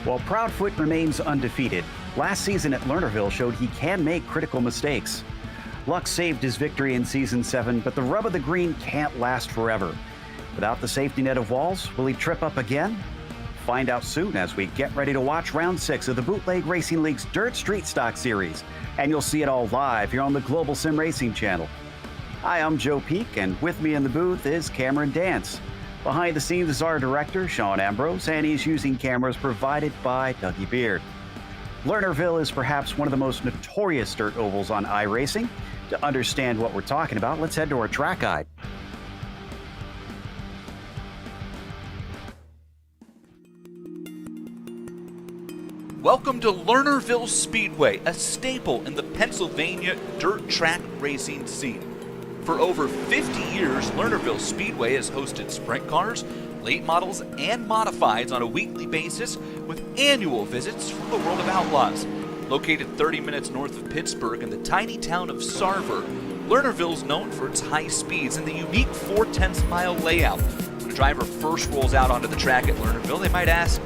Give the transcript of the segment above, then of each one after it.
While Proudfoot remains undefeated, last season at Lernerville showed he can make critical mistakes. Luck saved his victory in Season 7, but the rub of the green can't last forever. Without the safety net of walls, will he trip up again? Find out soon as we get ready to watch Round 6 of the Bootleg Racing League's Dirt Street Stock Series. And you'll see it all live here on the Global SimRacing Channel. Hi, I'm Joe Peak, and with me in the booth is Cameron Dance. Behind the scenes is our director, Sean Ambrose, and he's using cameras provided by Dougie Beard. Lernerville is perhaps one of the most notorious dirt ovals on iRacing. To understand what we're talking about, let's head to our track guide. Welcome to Lernerville Speedway, a staple in the Pennsylvania dirt track racing scene. For over 50 years, Lernerville Speedway has hosted sprint cars, late models, and modifieds on a weekly basis with annual visits from the world of outlaws. Located 30 minutes north of Pittsburgh in the tiny town of Sarver, Lernerville is known for its high speeds and the unique 4/10-mile layout. When a driver first rolls out onto the track at Lernerville, they might ask,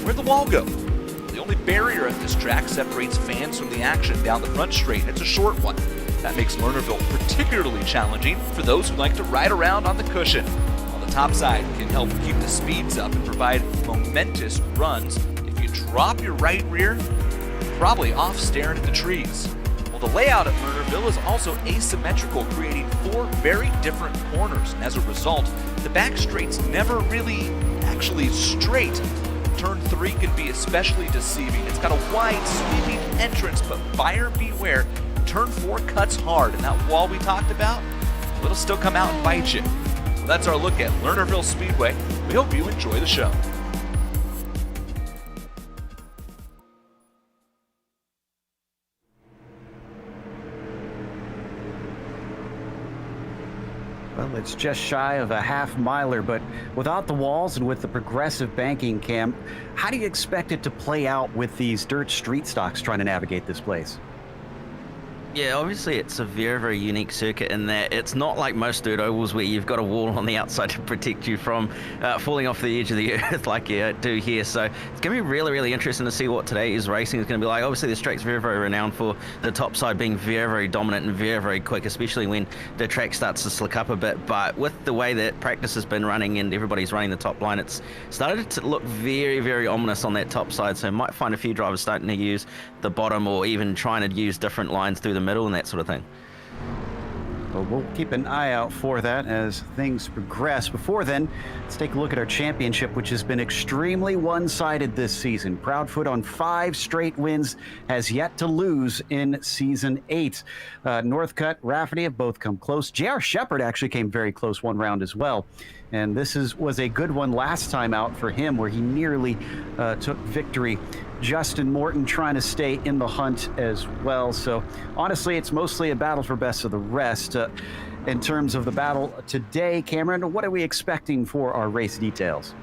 where'd the wall go? The only barrier at this track separates fans from the action down the front straight, and it's a short one. That makes Lernerville particularly challenging for those who like to ride around on the cushion, while the top side can help keep the speeds up and provide momentous runs. If you drop your right rear, you're probably off staring at the trees. Well, the layout at Lernerville is also asymmetrical, creating 4 very different corners, and as a result, the back straight's never really actually straight. Turn 3 can be especially deceiving. It's got a wide, sweeping entrance, but buyer beware. Turn 4 cuts hard, and that wall we talked about, well, it'll still come out and bite you. Well, that's our look at Lernerville Speedway. We hope you enjoy the show. Well, it's just shy of a half-miler, but without the walls and with the progressive banking, Cam, how do you expect it to play out with these dirt street stocks trying to navigate this place? Yeah, obviously it's a very, very unique circuit in that it's not like most dirt ovals where you've got a wall on the outside to protect you from falling off the edge of the earth like you do here. So it's going to be really, really interesting to see what today's racing is going to be like. Obviously, this track's very, very renowned for the top side being very, very dominant and very, very quick, especially when the track starts to slick up a bit. But with the way that practice has been running and everybody's running the top line, it's started to look very, very ominous on that top side. So you might find a few drivers starting to use the bottom or even trying to use different lines through the middle and that sort of thing. Well, we'll keep an eye out for that as things progress. Before then, let's take a look at our championship, which has been extremely one-sided this season. Proudfoot on 5 straight wins, has yet to lose in Season 8. Northcutt, Rafferty have both come close. J.R. Shepard actually came very close one round as well. And this was a good one last time out for him, where he nearly took victory. Justin Morton trying to stay in the hunt as well. So honestly, it's mostly a battle for best of the rest. In terms of the battle today, Cameron, what are we expecting for our race details?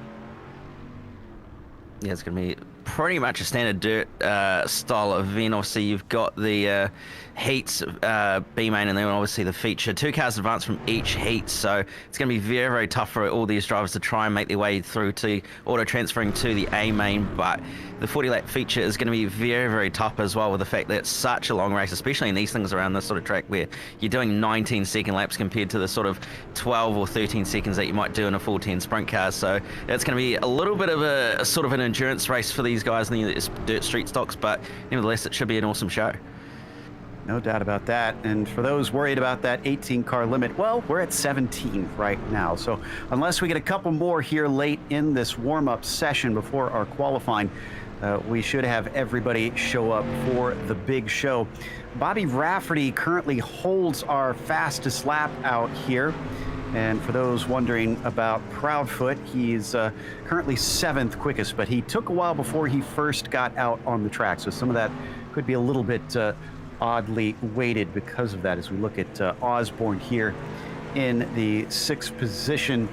Yeah, it's going to be pretty much a standard dirt style event. Obviously, you've got the heats, B-main, and then obviously the feature. 2 cars advance from each heat, so it's going to be very, very tough for all these drivers to try and make their way through to auto-transferring to the A-main, but the 40-lap feature is going to be very, very tough as well with the fact that it's such a long race, especially in these things around this sort of track where you're doing 19-second laps compared to the sort of 12 or 13 seconds that you might do in a full 10 sprint car. So it's going to be a little bit of a sort of an endurance race for these guys in the dirt street stocks, but nevertheless, it should be an awesome show. No doubt about that. And for those worried about that 18-car limit, well, we're at 17 right now. So unless we get a couple more here late in this warm-up session before our qualifying, we should have everybody show up for the big show. Bobby Rafferty currently holds our fastest lap out here. And for those wondering about Proudfoot, he's currently 7th quickest, but he took a while before he first got out on the track. So some of that could be a little bit oddly weighted because of that as we look at Osborne here in the 6th position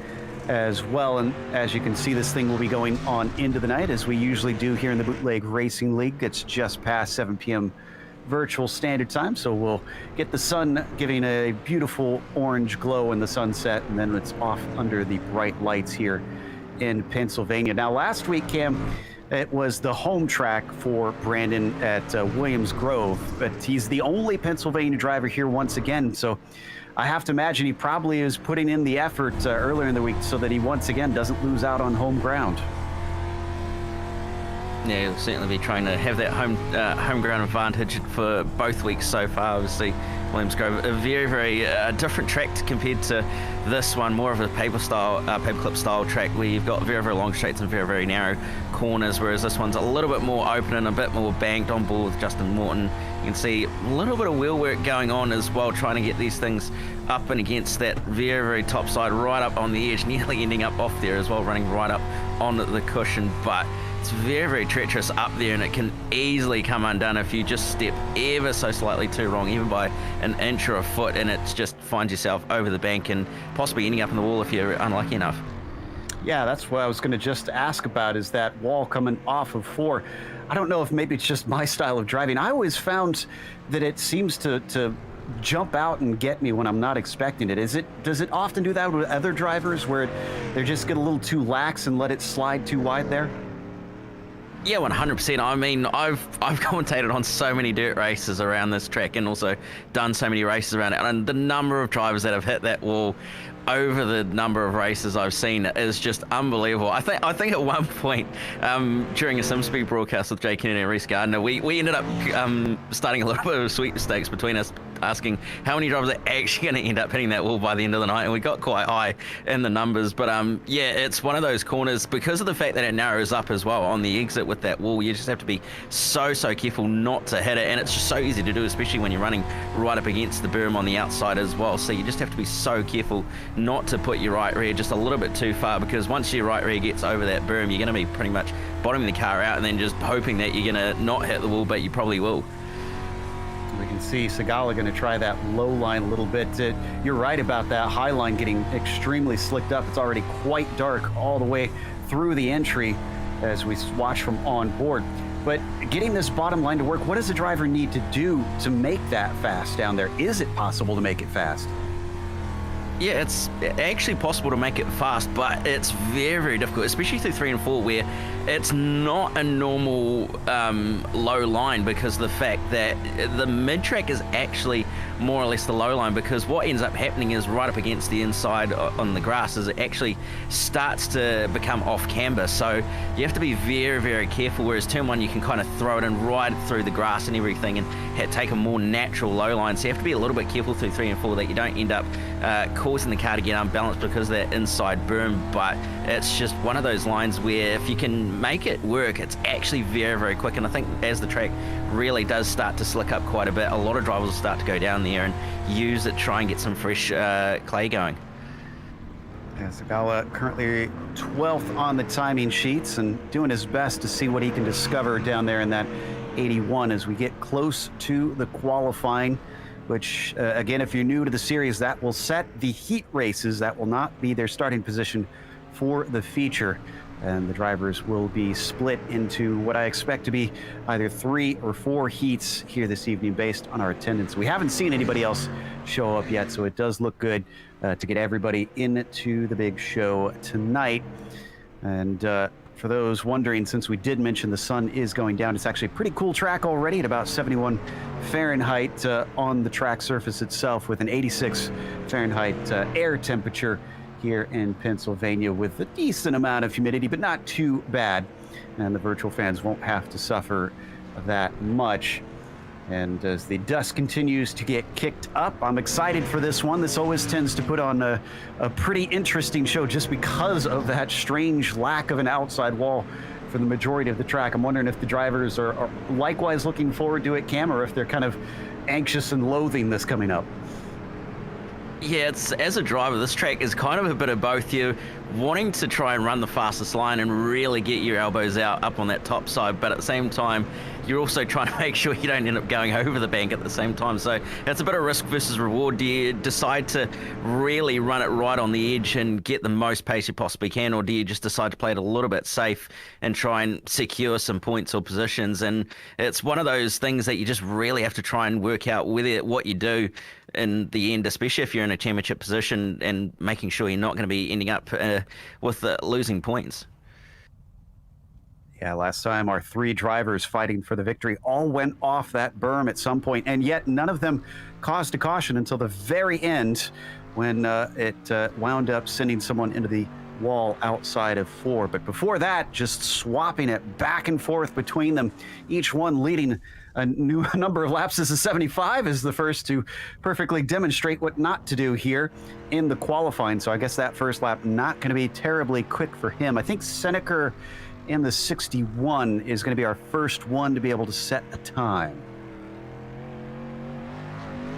as well. And as you can see, this thing will be going on into the night as we usually do here in the Bootleg Racing League. It's just past 7 p.m. virtual standard time, so we'll get the sun giving a beautiful orange glow in the sunset, and then it's off under the bright lights here in Pennsylvania. Now, last week, Cam, It was the home track for Brandon at Williams Grove, but he's the only Pennsylvania driver here once again. So I have to imagine he probably is putting in the effort earlier in the week so that he once again doesn't lose out on home ground. Yeah, he'll certainly be trying to have that home ground advantage for both weeks so far. Obviously, Williams Grove, a very, very different track compared to this one, more of a paperclip style track where you've got very, very long straights and very, very narrow corners, whereas this one's a little bit more open and a bit more banked. On board with Justin Morton, you can see a little bit of wheel work going on as well, trying to get these things up and against that very, very top side, right up on the edge, nearly ending up off there as well, running right up on the cushion. But it's very, very treacherous up there, and it can easily come undone if you just step ever so slightly too wrong, even by an inch or a foot, and it's just finds yourself over the bank and possibly ending up in the wall if you're unlucky enough. Yeah, that's what I was going to just ask about, is that wall coming off of 4. I don't know if maybe it's just my style of driving. I always found that it seems to jump out and get me when I'm not expecting it. Does it often do that with other drivers where they just get a little too lax and let it slide too wide there? Yeah, 100%. I mean, I've commentated on so many dirt races around this track and also done so many races around it, and the number of drivers that have hit that wall over the number of races I've seen is just unbelievable. I think at one point during a SimSpeed broadcast with Jay Kennedy and Reese Gardner, we ended up starting a little bit of sweepstakes between us, asking how many drivers are actually going to end up hitting that wall by the end of the night, and we got quite high in the numbers. But yeah, it's one of those corners, because of the fact that it narrows up as well on the exit with that wall. You just have to be so careful not to hit it, and it's just so easy to do, especially when you're running right up against the berm on the outside as well. So you just have to be so careful not to put your right rear just a little bit too far, because once your right rear gets over that berm, you're going to be pretty much bottoming the car out and then just hoping that you're going to not hit the wall, but you probably will. We can see Segala going to try that low line a little bit. You're right about that high line getting extremely slicked up. It's already quite dark all the way through the entry as we watch from on board. But getting this bottom line to work, what does the driver need to do to make that fast down there? Is it possible to make it fast? Yeah, it's actually possible to make it fast, but it's very, very difficult, especially through 3 and 4, where it's not a normal low line, because of the fact that the mid-track is actually more or less the low line, because what ends up happening is right up against the inside on the grass is it actually starts to become off camber. So you have to be very, very careful, whereas turn 1 you can kind of throw it in right through the grass and everything and take a more natural low line. So you have to be a little bit careful through 3 and 4 that you don't end up causing the car to get unbalanced because of that inside berm. But it's just one of those lines where if you can make it work, it's actually very, very quick. And I think as the track really does start to slick up quite a bit, a lot of drivers will start to go down there and use it, try and get some fresh clay going. Yeah, Segala currently 12th on the timing sheets and doing his best to see what he can discover down there in that 81 as we get close to the qualifying, which again, if you're new to the series, that will set the heat races. That will not be their starting position for the feature. And the drivers will be split into what I expect to be either 3 or 4 heats here this evening based on our attendance. We haven't seen anybody else show up yet, so it does look good to get everybody into the big show tonight. And for those wondering, since we did mention the sun is going down, it's actually a pretty cool track already at about 71 Fahrenheit on the track surface itself, with an 86 Fahrenheit air temperature here in Pennsylvania, with a decent amount of humidity, but not too bad. And the virtual fans won't have to suffer that much. And as the dust continues to get kicked up, I'm excited for this one. This always tends to put on a pretty interesting show just because of that strange lack of an outside wall for the majority of the track. I'm wondering if the drivers are likewise looking forward to it, Cam, or if they're kind of anxious and loathing this coming up. Yeah, as a driver, this track is kind of a bit of both. You're wanting to try and run the fastest line and really get your elbows out up on that top side, but at the same time, you're also trying to make sure you don't end up going over the bank at the same time. So it's a bit of risk versus reward. Do you decide to really run it right on the edge and get the most pace you possibly can, or do you just decide to play it a little bit safe and try and secure some points or positions? And it's one of those things that you just really have to try and work out what you do in the end, especially if you're in a championship position, and making sure you're not going to be ending up with losing points. Yeah, last time our 3 drivers fighting for the victory all went off that berm at some point, and yet none of them caused a caution until the very end when it wound up sending someone into the wall outside of 4. But before that, just swapping it back and forth between them, each one leading a new number of laps. This is 75 is the first to perfectly demonstrate what not to do here in the qualifying. So I guess that first lap not going to be terribly quick for him. I think Seneca in the 61 is going to be our first one to be able to set a time.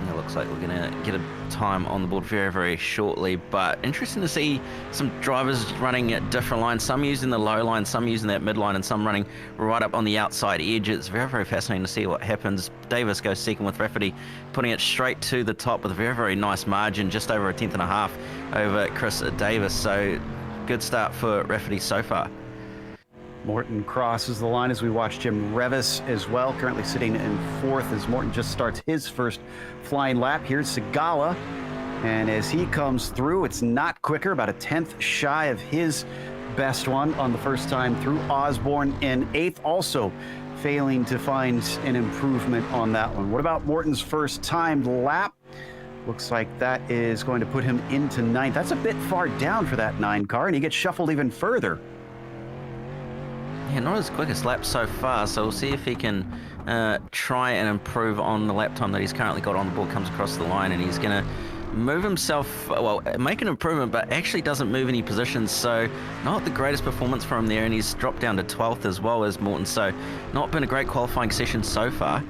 It looks like we're going to get a time on the board very, very shortly, but interesting to see some drivers running at different lines, some using the low line, some using that mid line, and some running right up on the outside edge. It's very, very fascinating to see what happens. Davis goes second with Rafferty, putting it straight to the top with a very, very nice margin, just over a tenth and a half over Chris Davis. So good start for Rafferty so far. Morton crosses the line as we watch Jim Revis as well, currently sitting in 4th as Morton just starts his first flying lap. Here's Segala, and as he comes through, it's not quicker, about a 10th shy of his best one on the first time through. Osborne in 8th, also failing to find an improvement on that one. What about Morton's first timed lap? Looks like that is going to put him into 9th. That's a bit far down for that 9 car, and he gets shuffled even further. Yeah, not his quickest lap so far, so we'll see if he can try and improve on the lap time that he's currently got on the board. Comes across the line, and he's going to move himself, well, make an improvement, but actually doesn't move any positions, so not the greatest performance from him there, and he's dropped down to 12th as well as Morton, so not been a great qualifying session so far.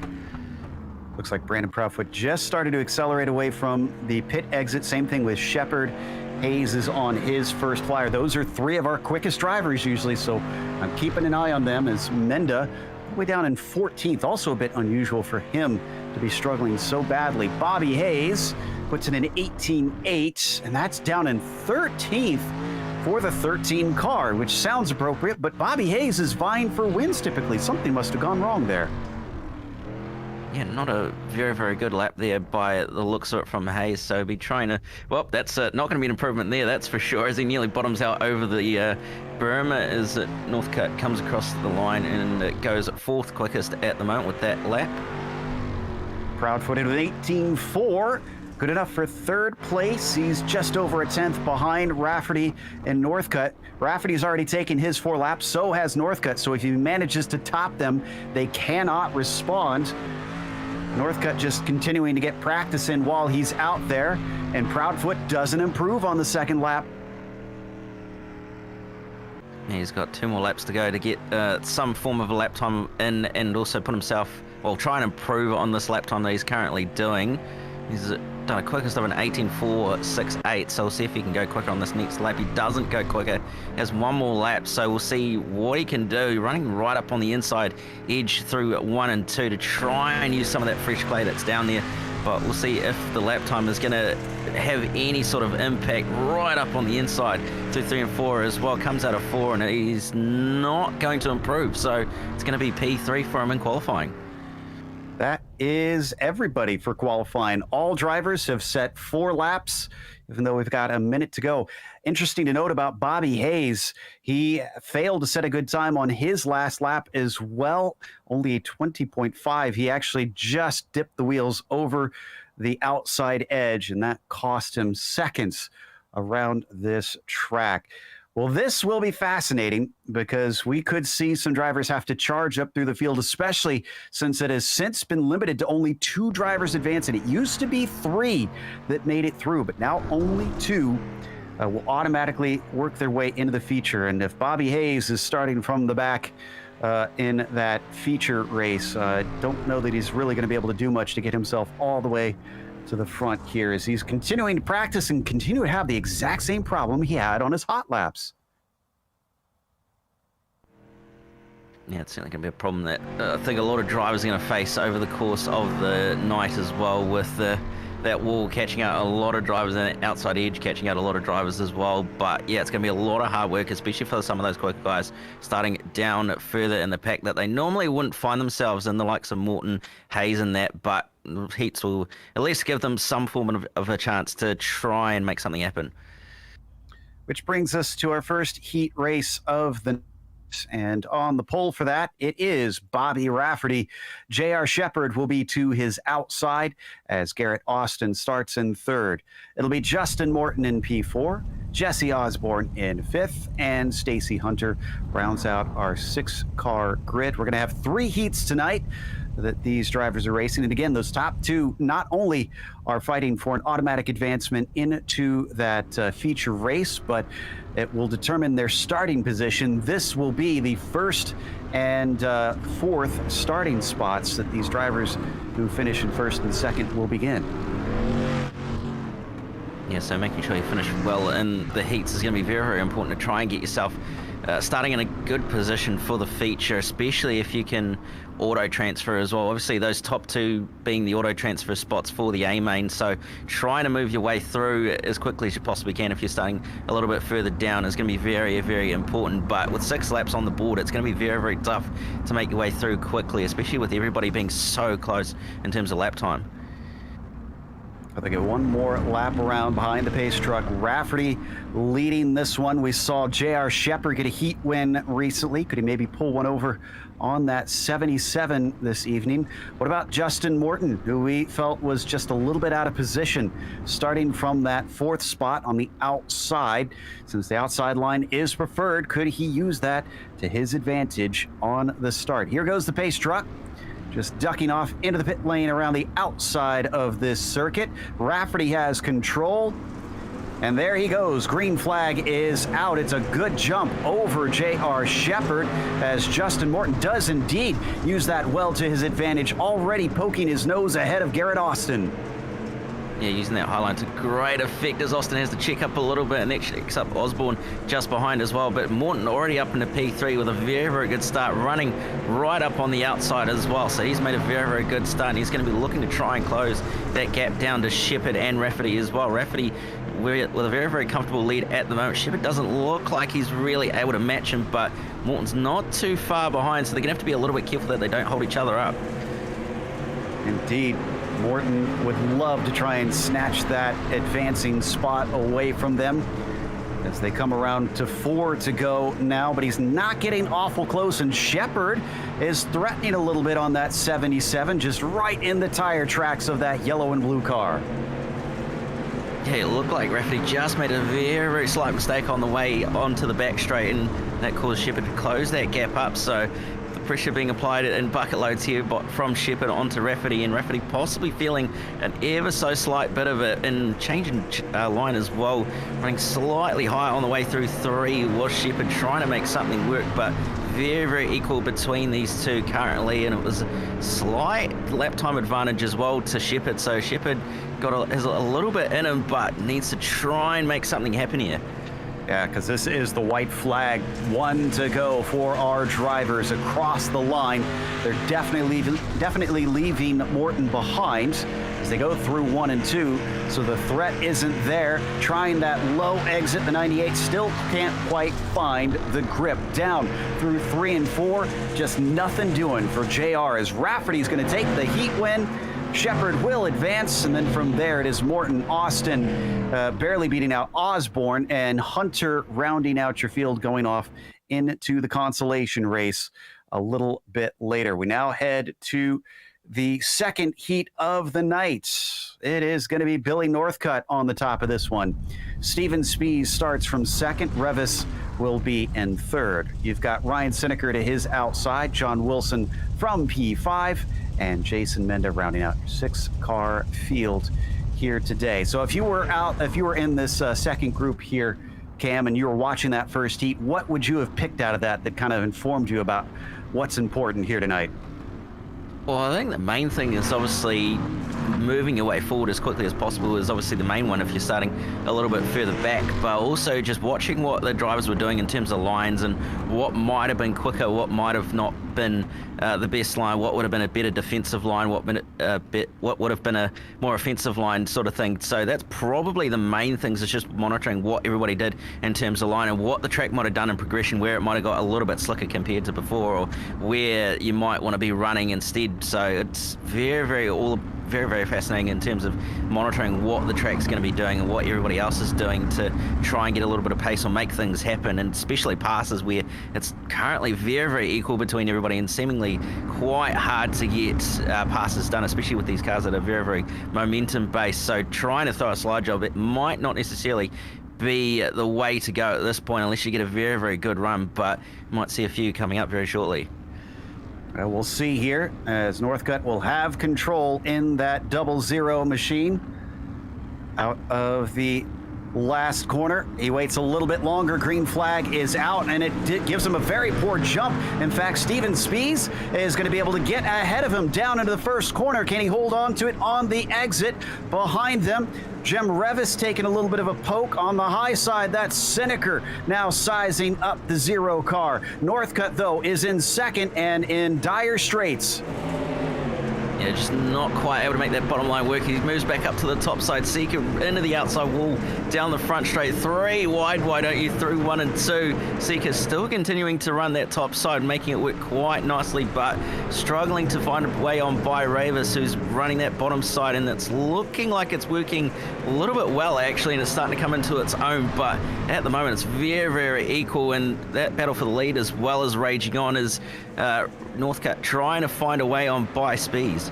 Looks like Brandon Proudfoot just started to accelerate away from the pit exit. Same thing with Shepard. Hayes is on his first flyer. Those are 3 of our quickest drivers usually, so I'm keeping an eye on them as Menda way down in 14th. Also a bit unusual for him to be struggling so badly. Bobby Hayes puts in an 18.8, and that's down in 13th for the 13 car, which sounds appropriate, but Bobby Hayes is vying for wins typically. Something must have gone wrong there. Yeah, not a very, very good lap there by the looks of it from Hayes. So be trying to, well, that's not going to be an improvement there, that's for sure, as he nearly bottoms out over the berm as Northcutt comes across the line and it goes 4th quickest at the moment with that lap. Proudfoot with 18.4. Good enough for 3rd place. He's just over a 10th behind Rafferty and Northcutt. Rafferty's already taken his 4 laps, so has Northcutt. So if he manages to top them, they cannot respond. Northcutt just continuing to get practice in while he's out there, and Proudfoot doesn't improve on the 2nd lap. He's got 2 more laps to go to get some form of a lap time in and also put himself, well, try and improve on this lap time that he's currently doing. He's done a quickest of an 18.468, so we'll see if he can go quicker on this next lap. He doesn't go quicker. He has 1 more lap, so we'll see what he can do. Running right up on the inside edge through 1 and 2 to try and use some of that fresh clay that's down there. But we'll see if the lap time is going to have any sort of impact right up on the inside through 3 and 4 as well. Comes out of 4 and he's not going to improve, so it's going to be P3 for him in qualifying. That is everybody for qualifying. All drivers have set 4 laps, even though we've got a minute to go. Interesting to note about Bobby Hayes. He failed to set a good time on his last lap as well. Only a 20.5. He actually just dipped the wheels over the outside edge, and that cost him seconds around this track. Well, this will be fascinating because we could see some drivers have to charge up through the field, especially since it has since been limited to only 2 drivers advancing. It used to be 3 that made it through, but now only 2 will automatically work their way into the feature. And if Bobby Hayes is starting from the back in that feature race, I don't know that he's really going to be able to do much to get himself all the way to the front here as he's continuing to practice and continue to have the exact same problem he had on his hot laps. Yeah, it's certainly going to be a problem that I think a lot of drivers are going to face over the course of the night as well, with that wall catching out a lot of drivers and that outside edge catching out a lot of drivers as well. But yeah, it's going to be a lot of hard work, especially for some of those quick guys starting down further in the pack that they normally wouldn't find themselves in, the likes of Morton, Hayes and that, but heats will at least give them some form of a chance to try and make something happen. Which brings us to our first heat race of the And on the pole for that, it is Bobby Rafferty. J.R. Shepard will be to his outside as Garrett Austin starts in third. It'll be Justin Morton in P4, Jesse Osborne in fifth, and Stacy Hunter rounds out our 6-car grid. We're going to have 3 heats tonight that these drivers are racing. And again, those top 2 not only are fighting for an automatic advancement into that feature race, but it will determine their starting position. This will be the first and 4th starting spots that these drivers who finish in first and second will begin. Yeah, so making sure you finish well in the heats is going to be very, very important to try and get yourself starting in a good position for the feature, especially if you can auto transfer as well. Obviously, those top 2 being the auto transfer spots for the A main, so trying to move your way through as quickly as you possibly can if you're starting a little bit further down is going to be very, very important. But with 6 laps on the board, it's going to be very, very tough to make your way through quickly, especially with everybody being so close in terms of lap time. They get one more lap around behind the pace truck. Rafferty leading this one. We saw J.R. Shepard get a heat win recently. Could he maybe pull one over on that 77 this evening? What about Justin Morton, who we felt was just a little bit out of position, starting from that 4th spot on the outside? Since the outside line is preferred, could he use that to his advantage on the start? Here goes the pace truck, just ducking off into the pit lane around the outside of this circuit. Rafferty has control, and there he goes. Green flag is out. It's a good jump over J.R. Shepard as Justin Morton does indeed use that well to his advantage, already poking his nose ahead of Garrett Austin. Yeah, using that high line to great effect as Austin has to check up a little bit and actually picks up Osborne just behind as well. But Morton already up into P3 with a very, very good start, running right up on the outside as well. So he's made a very, very good start, and he's going to be looking to try and close that gap down to Shepard and Rafferty as well. Rafferty with a very, very comfortable lead at the moment. Shepard doesn't look like he's really able to match him, but Morton's not too far behind, so they're going to have to be a little bit careful that they don't hold each other up. Indeed. Morton would love to try and snatch that advancing spot away from them as they come around to 4 to go now, but he's not getting awful close, and Shepard is threatening a little bit on that 77, just right in the tire tracks of that yellow and blue car. Yeah, it looked like Rafferty just made a very, very slight mistake on the way onto the back straight, and that caused Shepard to close that gap up. So the pressure being applied in bucket loads here from Shepard onto Rafferty, and Rafferty possibly feeling an ever so slight bit of it in changing line as well. Running slightly higher on the way through 3 was Shepard trying to make something work, but very, very equal between these two currently, and it was a slight lap time advantage as well to Shepard. So Shepard has a little bit in him, but needs to try and make something happen here. Yeah, because this is the white flag. 1 to go for our drivers across the line. They're definitely leaving Morton behind as they go through 1 and 2. So the threat isn't there. Trying that low exit, the 98 still can't quite find the grip. Down through 3 and 4, just nothing doing for JR as Rafferty's going to take the heat win. Shepard will advance, and then from there it is Morton, Austin barely beating out Osborne, and Hunter rounding out your field, going off into the consolation race a little bit later. We now head to the second heat of the night. It is going to be Billy Northcutt on the top of this one. Steven Spies starts from second. Revis will be in third. You've got Ryan Sineker to his outside, John Wilson from P5, and Jason Menda rounding out your 6-car field here today. So if you were in this second group here, Cam, and you were watching that first heat, what would you have picked out of that kind of informed you about what's important here tonight? Well, I think the main thing is obviously moving your way forward as quickly as possible is obviously the main one if you're starting a little bit further back, but also just watching what the drivers were doing in terms of lines and what might have been quicker, what might have not been the best line, what would have been a better defensive line, what would have been a more offensive line sort of thing. So that's probably the main things, is just monitoring what everybody did in terms of line and what the track might have done in progression, where it might have got a little bit slicker compared to before, or where you might want to be running instead. So it's very, very very, very fascinating in terms of monitoring what the track's going to be doing and what everybody else is doing to try and get a little bit of pace or make things happen, and especially passes where it's currently very, very equal between everybody and seemingly quite hard to get passes done, especially with these cars that are very, very momentum based. So trying to throw a slide job, it might not necessarily be the way to go at this point unless you get a very, very good run, but you might see a few coming up very shortly. We'll see here as Northcutt will have control in that 00 machine. Out of the last corner, he waits a little bit longer. Green flag is out, and it gives him a very poor jump. In fact, Steven Spies is going to be able to get ahead of him down into the first corner. Can he hold on to it on the exit? Behind them, Jim Revis taking a little bit of a poke on the high side. That's Seneker now sizing up the 0 car. Northcutt, though, is in second and in dire straits. Yeah, just not quite able to make that bottom line work. He moves back up to the top side. Seeker into the outside wall, down the front straight. 3 wide, why don't you, through 1 and 2. Seeker still continuing to run that top side, making it work quite nicely, but struggling to find a way on by Ravis, who's running that bottom side, and it's looking like it's working a little bit well, actually, and it's starting to come into its own, but at the moment it's very, very equal, and that battle for the lead as well as raging on is Northcutt trying to find a way on by Spees.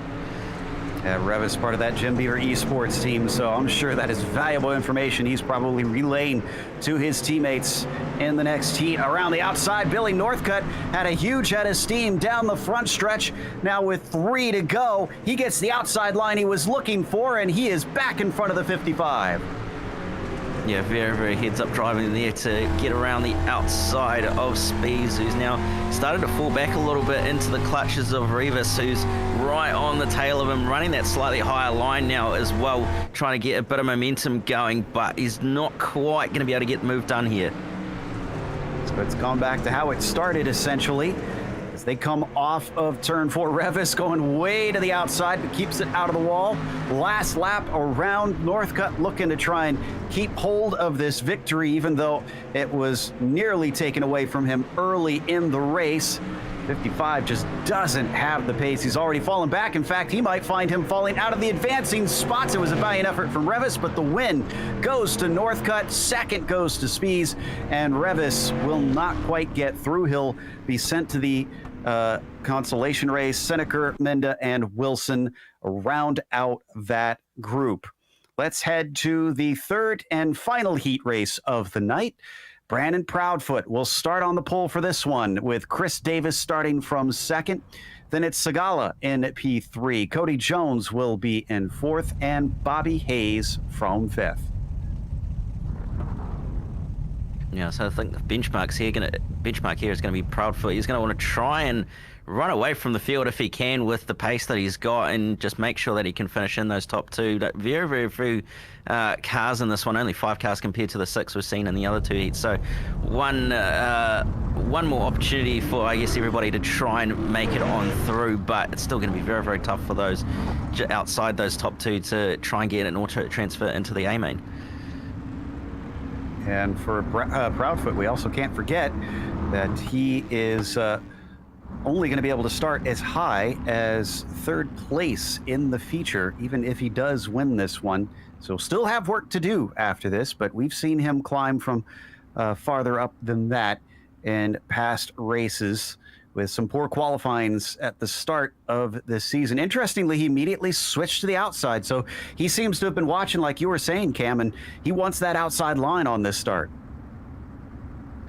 Revis part of that Jim Beaver Esports team, so I'm sure that is valuable information he's probably relaying to his teammates in the next heat. Around the outside, Billy Northcutt had a huge head of steam down the front stretch. Now with 3 to go, he gets the outside line he was looking for, and he is back in front of the 55. Yeah, very, very heads-up driving there to get around the outside of Spees, who's now started to fall back a little bit into the clutches of Revis, who's right on the tail of him, running that slightly higher line now as well, trying to get a bit of momentum going, but he's not quite going to be able to get the move done here. So it's gone back to how it started, essentially. As they come off of turn 4, Revis going way to the outside, but keeps it out of the wall. Last lap around Northcutt, looking to try and keep hold of this victory, even though it was nearly taken away from him early in the race. 55 just doesn't have the pace. He's already fallen back. In fact, he might find him falling out of the advancing spots. It was a valiant effort from Revis, but the win goes to Northcutt. Second goes to Spees, and Revis will not quite get through. He'll be sent to the consolation race. Seneker, Menda, and Wilson round out that group. Let's head to the third and final heat race of the night. Brandon Proudfoot will start on the pole for this one, with Chris Davis starting from second. Then it's Sagala in P3. Cody Jones will be in fourth, and Bobby Hayes from fifth. Yeah, so I think the benchmark here is going to be Proudfoot. He's going to want to try and run away from the field if he can with the pace that he's got, and just make sure that he can finish in those top 2. Very, very few cars in this one. Only 5 cars compared to the 6 we've seen in the other 2 heats. So one more opportunity for, I guess, everybody to try and make it on through, but it's still going to be very, very tough for those outside those top 2 to try and get an auto transfer into the A main. And for Proudfoot, we also can't forget that he is only going to be able to start as high as third place in the feature, even if he does win this one. So still have work to do after this, but we've seen him climb from farther up than that in past races with some poor qualifyings at the start of this season. Interestingly, he immediately switched to the outside, so he seems to have been watching, like you were saying, Cam, and he wants that outside line on this start.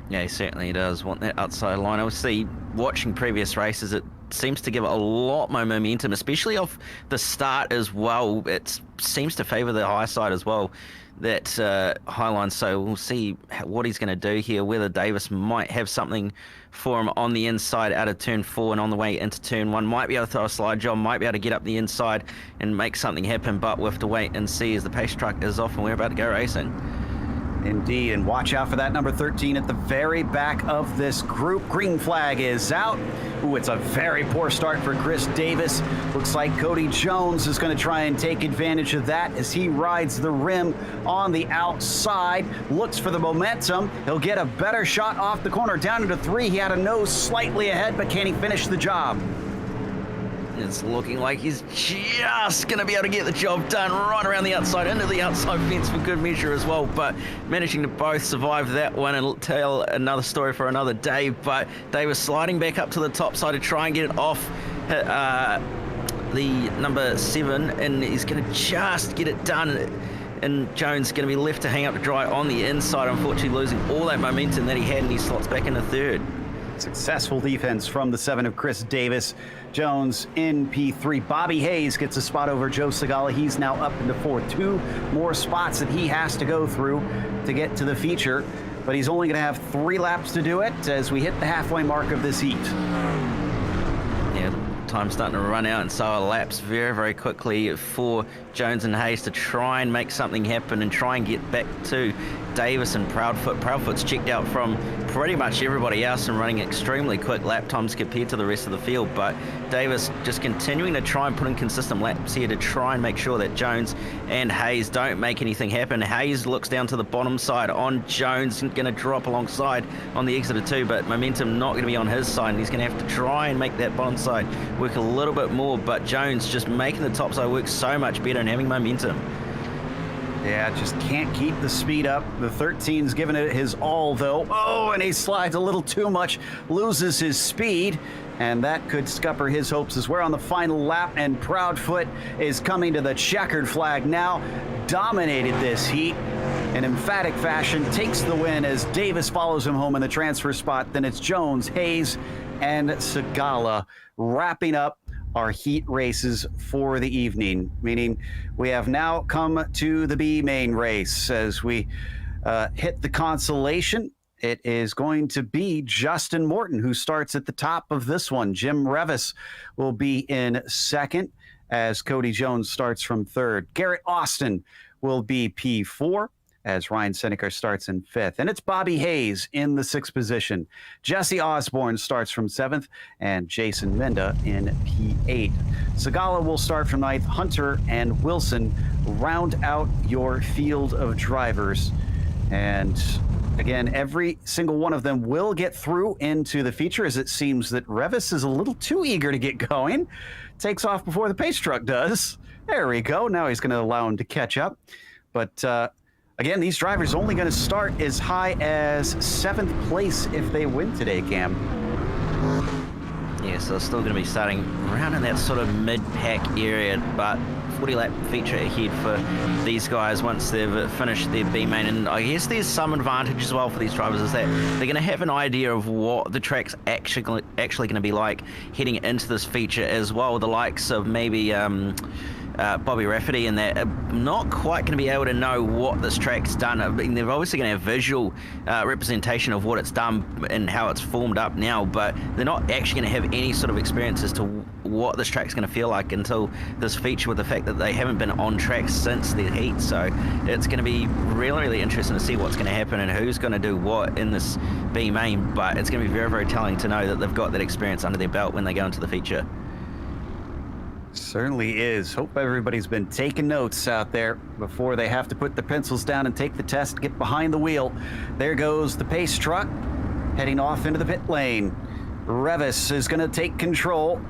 Yeah, he certainly does want that outside line. Obviously, watching previous races, it seems to give a lot more momentum, especially off the start as well. It seems to favor the high side as well, that high line. So we'll see what he's going to do here, whether Davis might have something for him on the inside out of turn 4 and on the way into turn 1. Might be able to throw a slide job, might be able to get up the inside and make something happen, but we'll have to wait and see as the pace truck is off and we're about to go racing. Indeed, and watch out for that number 13 at the very back of this group. Green flag is out. Ooh, it's a very poor start for Chris Davis. Looks like Cody Jones is going to try and take advantage of that as he rides the rim on the outside. Looks for the momentum. He'll get a better shot off the corner down into 3. He had a nose slightly ahead, but can he finish the job? It's looking like he's just going to be able to get the job done right around the outside, into the outside fence for good measure as well, but managing to both survive that one and tell another story for another day. But Davis sliding back up to the top side to try and get it off the number 7, and he's going to just get it done. And Jones going to be left to hang up to dry on the inside, unfortunately losing all that momentum that he had, and he slots back into third. Successful defense from the 7 of Chris Davis. Jones in P3. Bobby Hayes gets a spot over Joe Segala. He's now up into 4th. 2 more spots that he has to go through to get to the feature, but he's only going to have 3 laps to do it as we hit the halfway mark of this heat. Yeah, time's starting to run out, and so are laps very, very quickly for Jones and Hayes to try and make something happen and try and get back to Davis and Proudfoot. Proudfoot's checked out from pretty much everybody else and running extremely quick lap times compared to the rest of the field, but Davis just continuing to try and put in consistent laps here to try and make sure that Jones and Hayes don't make anything happen. Hayes looks down to the bottom side on Jones and going to drop alongside on the exit of 2, but momentum not going to be on his side, and he's going to have to try and make that bottom side work a little bit more, but Jones just making the top side work so much better and having momentum. Yeah, just can't keep the speed up. The 13's giving it his all, though. Oh, and he slides a little too much, loses his speed, and that could scupper his hopes as we're on the final lap, and Proudfoot is coming to the checkered flag now. Dominated this heat in emphatic fashion, takes the win as Davis follows him home in the transfer spot. Then it's Jones, Hayes, and Segala wrapping up our heat races for the evening, meaning we have now come to the B main race as we hit the consolation. It is going to be Justin Morton who starts at the top of this one. Jim Revis will be in 2nd as Cody Jones starts from 3rd. Garrett Austin will be P4 as Ryan Seneca starts in 5th. And it's Bobby Hayes in the 6th position. Jesse Osborne starts from 7th, and Jason Menda in P8. Segala will start from 9th. Hunter and Wilson round out your field of drivers. And again, every single one of them will get through into the feature, as it seems that Revis is a little too eager to get going. Takes off before the pace truck does. There we go. Now he's going to allow him to catch up. But again, these drivers only going to start as high as 7th place if they win today, Cam. Yeah, so they're still going to be starting around in that sort of mid-pack area, but 40-lap feature ahead for these guys once they've finished their B main. And I guess there's some advantage as well for these drivers, is that they're going to have an idea of what the track's actually going to be like heading into this feature as well. The likes of maybe Bobby Rafferty and that are not quite going to be able to know what this track's done. I mean, they're obviously going to have visual representation of what it's done and how it's formed up now, but they're not actually going to have any sort of experience as to what this track's going to feel like until this feature, with the fact that they haven't been on track since their heat. So it's going to be really, really interesting to see what's going to happen and who's going to do what in this B main, but it's going to be very, very telling to know that they've got that experience under their belt when they go into the feature. Certainly is. Hope everybody's been taking notes out there before they have to put the pencils down and take the test, get behind the wheel. There goes the pace truck heading off into the pit lane. Revis is going to take control.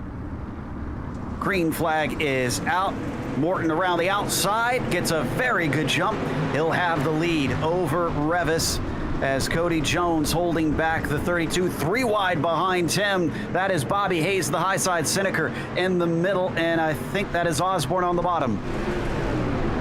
Green flag is out. Morton around the outside gets a very good jump. He'll have the lead over Revis as Cody Jones holding back the 32, 3 wide behind him. That is Bobby Hayes, the high side. Seneca in the middle, and I think that is Osborne on the bottom.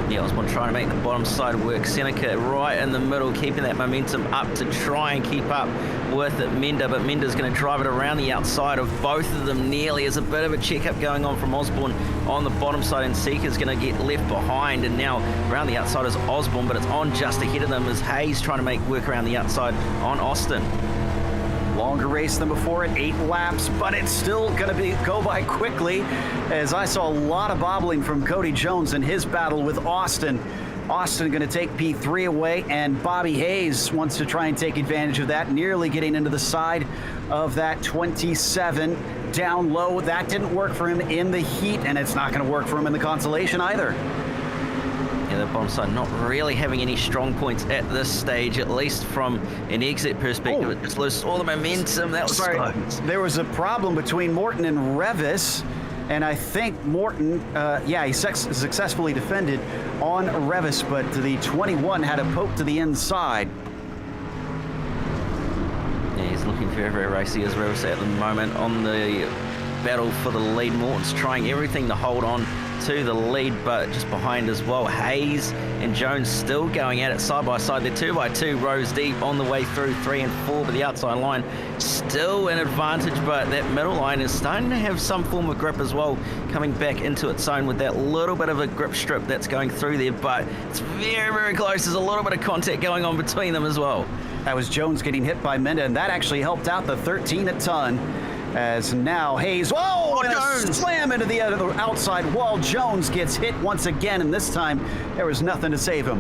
Yeah, Osborne trying to make the bottom side work. Seneca right in the middle, keeping that momentum up to try and keep up with it. Menda, but Menda's going to drive it around the outside of both of them nearly. There's a bit of a checkup going on from Osborne on the bottom side, and Seeker's going to get left behind, and now around the outside is Osborne, but it's on just ahead of them as Hayes trying to make work around the outside on Austin. Longer race than before at 8 laps, but it's still going to go by quickly, as I saw a lot of bobbling from Cody Jones in his battle with Austin. Austin going to take P3 away, and Bobby Hayes wants to try and take advantage of that, nearly getting into the side of that 27 down low. That didn't work for him in the heat, and it's not going to work for him in the consolation either. Yeah, the bottom side not really having any strong points at this stage, at least from an exit perspective. It just lost all the momentum. That was close. There was a problem between Morton and Revis And I think Morton, yeah, he successfully defended on Revis, but the 21 had a poke to the inside. Yeah, he's looking very, very racy as Revis at the moment on the battle for the lead. Morton's trying everything to hold on to the lead, but just behind as well. Hayes and Jones still going at it side by side. They're 2 by 2 rows deep on the way through 3 and 4, but the outside line still an advantage, but that middle line is starting to have some form of grip as well, coming back into its own with that little bit of a grip strip that's going through there, but it's very, very close. There's a little bit of contact going on between them as well. That was Jones getting hit by Menda, and that actually helped out the 13 a ton. As now Hayes, whoa, and a slam into the outside wall. Jones gets hit once again, and this time there was nothing to save him.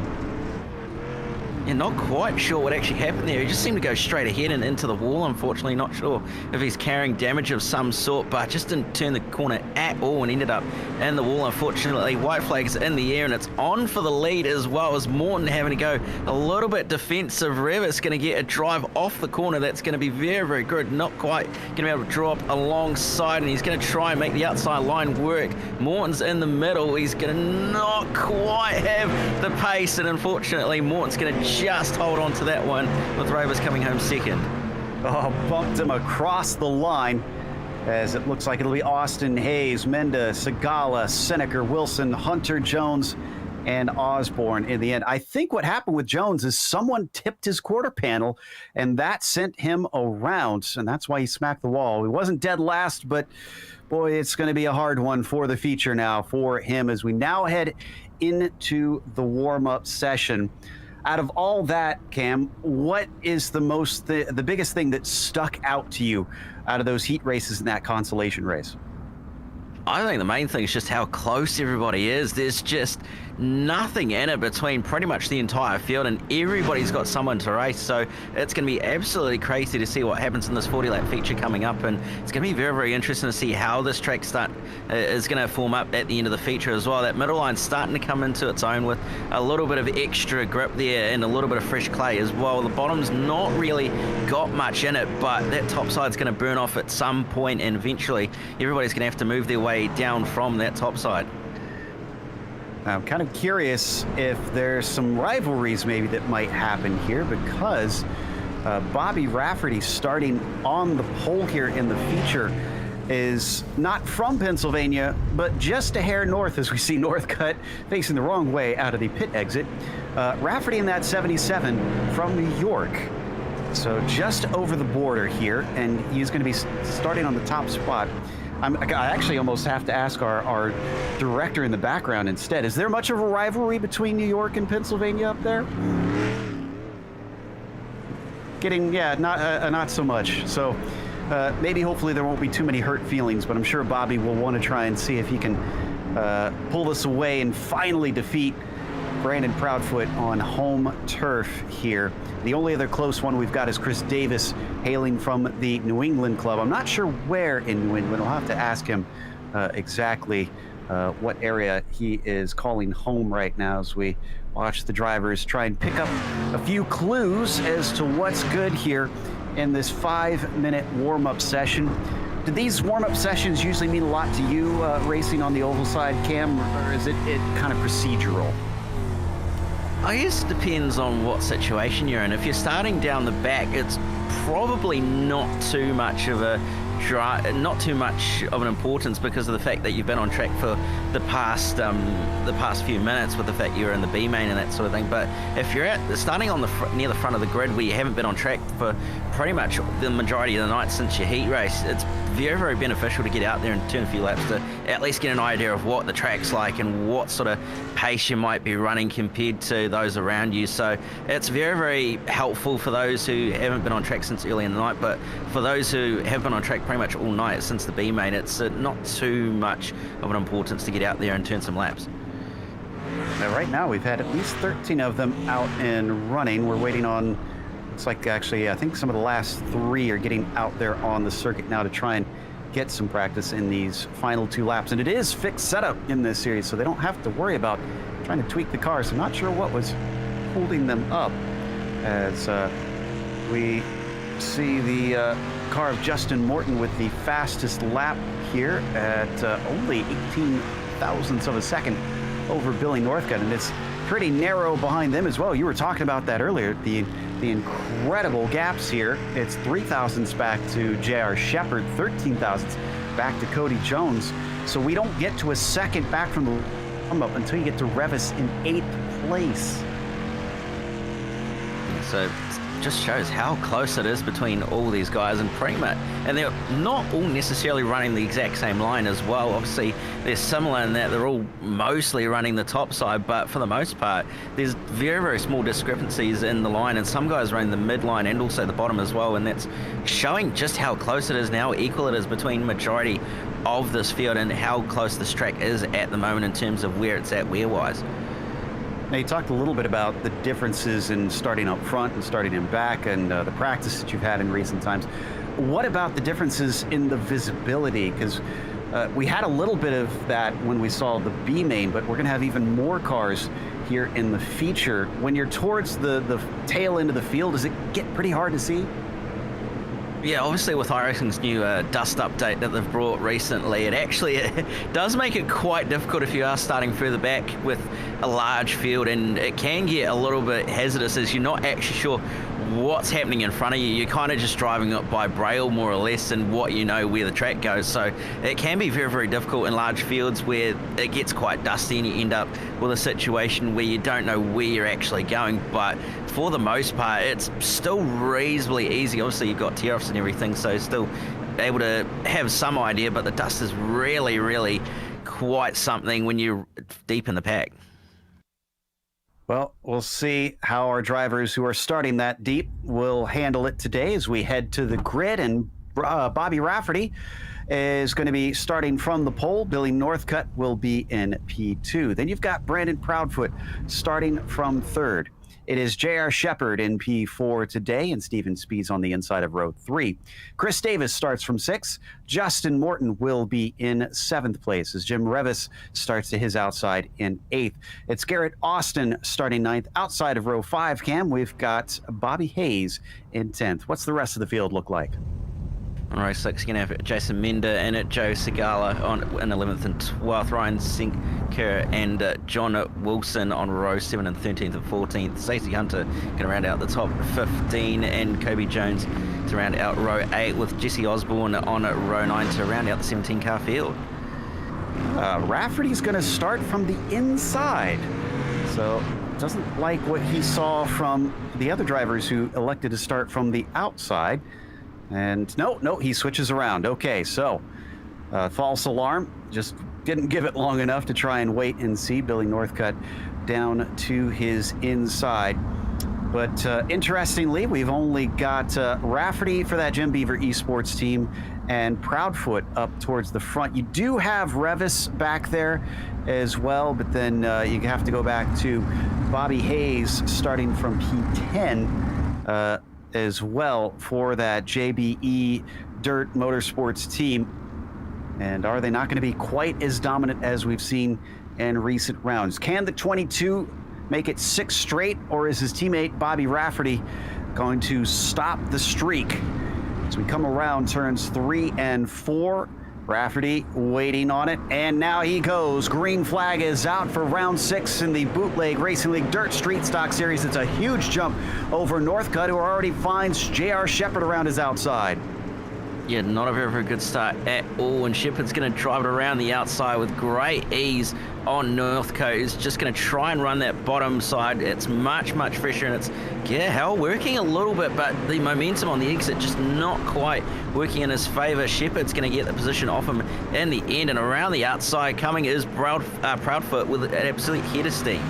Yeah, not quite sure what actually happened there. He just seemed to go straight ahead and into the wall, unfortunately. Not sure if he's carrying damage of some sort, but just didn't turn the corner at all and ended up in the wall, unfortunately. White flag's in the air, and it's on for the lead as well, as Morton having to go a little bit defensive. Revis going to get a drive off the corner. That's going to be very, very good. Not quite going to be able to draw up alongside, and he's going to try and make the outside line work. Morton's in the middle. He's going to not quite have the pace, and unfortunately, Morton's going to just hold on to that one, with Revis coming home second. Oh, bumped him across the line, as it looks like it'll be Austin, Hayes, Menda, Segala, Seneker, Wilson, Hunter, Jones, and Osborne in the end. I think what happened with Jones is someone tipped his quarter panel, and that sent him around, and that's why he smacked the wall. He wasn't dead last, but boy, it's going to be a hard one for the feature now for him as we now head into the warm-up session. Out of all that, Cam, what is the biggest thing that stuck out to you out of those heat races in that consolation race? I think the main thing is just how close everybody is. There's just nothing in it between pretty much the entire field, and everybody's got someone to race, so it's going to be absolutely crazy to see what happens in this 40-lap feature coming up, and it's going to be very, very interesting to see how this track is going to form up at the end of the feature as well. That middle line's starting to come into its own with a little bit of extra grip there and a little bit of fresh clay as well. The bottom's not really got much in it, but that top side's going to burn off at some point, and eventually everybody's going to have to move their way down from that top side. I'm kind of curious if there's some rivalries maybe that might happen here, because Bobby Rafferty, starting on the pole here in the feature, is not from Pennsylvania, but just a hair north, as we see Northcutt facing the wrong way out of the pit exit. Rafferty in that 77 from New York. So just over the border here, and he's going to be starting on the top spot. I actually almost have to ask our director in the background instead. Is there much of a rivalry between New York and Pennsylvania up there? Not so much. So maybe hopefully there won't be too many hurt feelings, but I'm sure Bobby will want to try and see if he can pull this away and finally defeat Brandon Proudfoot on home turf here. The only other close one we've got is Chris Davis, hailing from the New England club. I'm not sure where in New England. I'll have to ask him exactly what area he is calling home right now as we watch the drivers try and pick up a few clues as to what's good here in this 5-minute warm-up session. Do these warm-up sessions usually mean a lot to you racing on the oval side, Cam, or is it kind of procedural? I guess it depends on what situation you're in. If you're starting down the back, it's probably not too much of an importance because of the fact that you've been on track for the past few minutes, with the fact you're in the B main and that sort of thing. But if you're starting on near the front of the grid where you haven't been on track for pretty much the majority of the night since your heat race, it's very, very beneficial to get out there and turn a few laps to at least get an idea of what the track's like and what sort of pace you might be running compared to those around you. So it's very, very helpful for those who haven't been on track since early in the night, but for those who have been on track pretty much all night since the B main, it's not too much of an importance to get out there and turn some laps. Now, right now we've had at least 13 of them out and running. We're waiting on, it's like actually I think some of the last 3 are getting out there on the circuit now to try and get some practice in these final 2 laps. And it is fixed setup in this series, so they don't have to worry about trying to tweak the car. So I'm not sure what was holding them up as we see the car of Justin Morton with the fastest lap here at only 18 thousandths of a second over Billy Northcutt, and it's pretty narrow behind them as well. You were talking about that earlier, the incredible gaps here. It's 3 thousandths back to J.R. Shepard, 13 thousandths back to Cody Jones. So we don't get to a second back from the warm-up until you get to Revis in 8th place. So it just shows how close it is between all these guys, and pretty much, and they're not all necessarily running the exact same line as well. Obviously, they're similar in that they're all mostly running the top side, but for the most part, there's very, very small discrepancies in the line, and some guys running the midline and also the bottom as well, and that's showing just how close it is now, equal it is between majority of this field and how close this track is at the moment in terms of where it's at wear-wise. Now, you talked a little bit about the differences in starting up front and starting in back and the practice that you've had in recent times. What about the differences in the visibility? Because we had a little bit of that when we saw the B main, but we're going to have even more cars here in the feature. When you're towards the tail end of the field, does it get pretty hard to see? Yeah, obviously with iRacing's new dust update that they've brought recently, it does make it quite difficult if you are starting further back with a large field, and it can get a little bit hazardous as you're not actually sure what's happening in front of you. You're kind of just driving up by braille more or less and what you know where the track goes. So it can be very, very difficult in large fields where it gets quite dusty and you end up with a situation where you don't know where you're actually going. But for the most part, it's still reasonably easy. Obviously, you've got tear-offs and everything, so still able to have some idea, but the dust is really, really quite something when you're deep in the pack. Well, we'll see how our drivers who are starting that deep will handle it today as we head to the grid. And Bobby Rafferty is going to be starting from the pole. Billy Northcutt will be in P2. Then you've got Brandon Proudfoot starting from third. It is J.R. Shepard in P4 today, and Steven Speed's on the inside of row 3. Chris Davis starts from 6. Justin Morton will be in 7th place as Jim Revis starts to his outside in 8th. It's Garrett Austin starting 9th. Outside of row 5, Cam, we've got Bobby Hayes in 10th. What's the rest of the field look like? On row 6, you're going to have Jason Mender and Joe Segala in 11th and 12th. Ryan Sinker and John Wilson on row 7 and 13th and 14th. Stacey Hunter going to round out the top 15, and Kobe Jones to round out row 8, with Jesse Osborne on row 9 to round out the 17-car field. Rafferty's going to start from the inside, so doesn't like what he saw from the other drivers who elected to start from the outside. And no, he switches around. Okay, so false alarm. Just didn't give it long enough to try and wait and see. Billy Northcutt down to his inside. But interestingly, we've only got Rafferty for that Jim Beaver Esports team and Proudfoot up towards the front. You do have Revis back there as well, but then you have to go back to Bobby Hayes starting from P10 as well for that JBE Dirt Motorsports team. And are they not going to be quite as dominant as we've seen in recent rounds? Can the 22 make it 6 straight, or is his teammate Bobby Rafferty going to stop the streak as we come around turns 3 and 4? Rafferty waiting on it, and now he goes. Green flag is out for round 6 in the Bootleg Racing League Dirt Street Stock Series. It's a huge jump over Northcutt, who already finds J.R. Shepard around his outside. Yeah, not a very, very good start at all, and Shepard's going to drive it around the outside with great ease on Northcutt. He's just going to try and run that bottom side. It's much, much fresher, and it's, working a little bit, but the momentum on the exit just not quite working in his favour. Shepard's going to get the position off him in the end, and around the outside coming is Proudfoot with an absolute head of steam.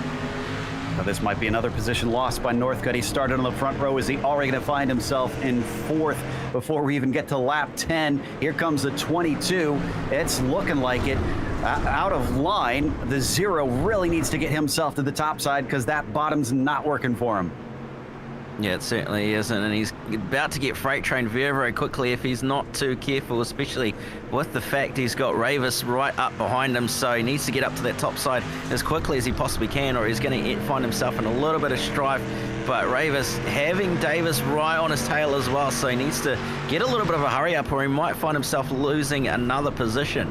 Now this might be another position lost by Northcutt. He started on the front row. Is he already going to find himself in 4th before we even get to lap 10? Here comes the 22. It's looking like it. Out of line. The 0 really needs to get himself to the top side because that bottom's not working for him. Yeah, it certainly isn't, and he's about to get freight trained very, very quickly if he's not too careful, especially with the fact he's got Ravis right up behind him, so he needs to get up to that top side as quickly as he possibly can, or he's going to find himself in a little bit of strife. But Ravis having Davis right on his tail as well, so he needs to get a little bit of a hurry up, or he might find himself losing another position.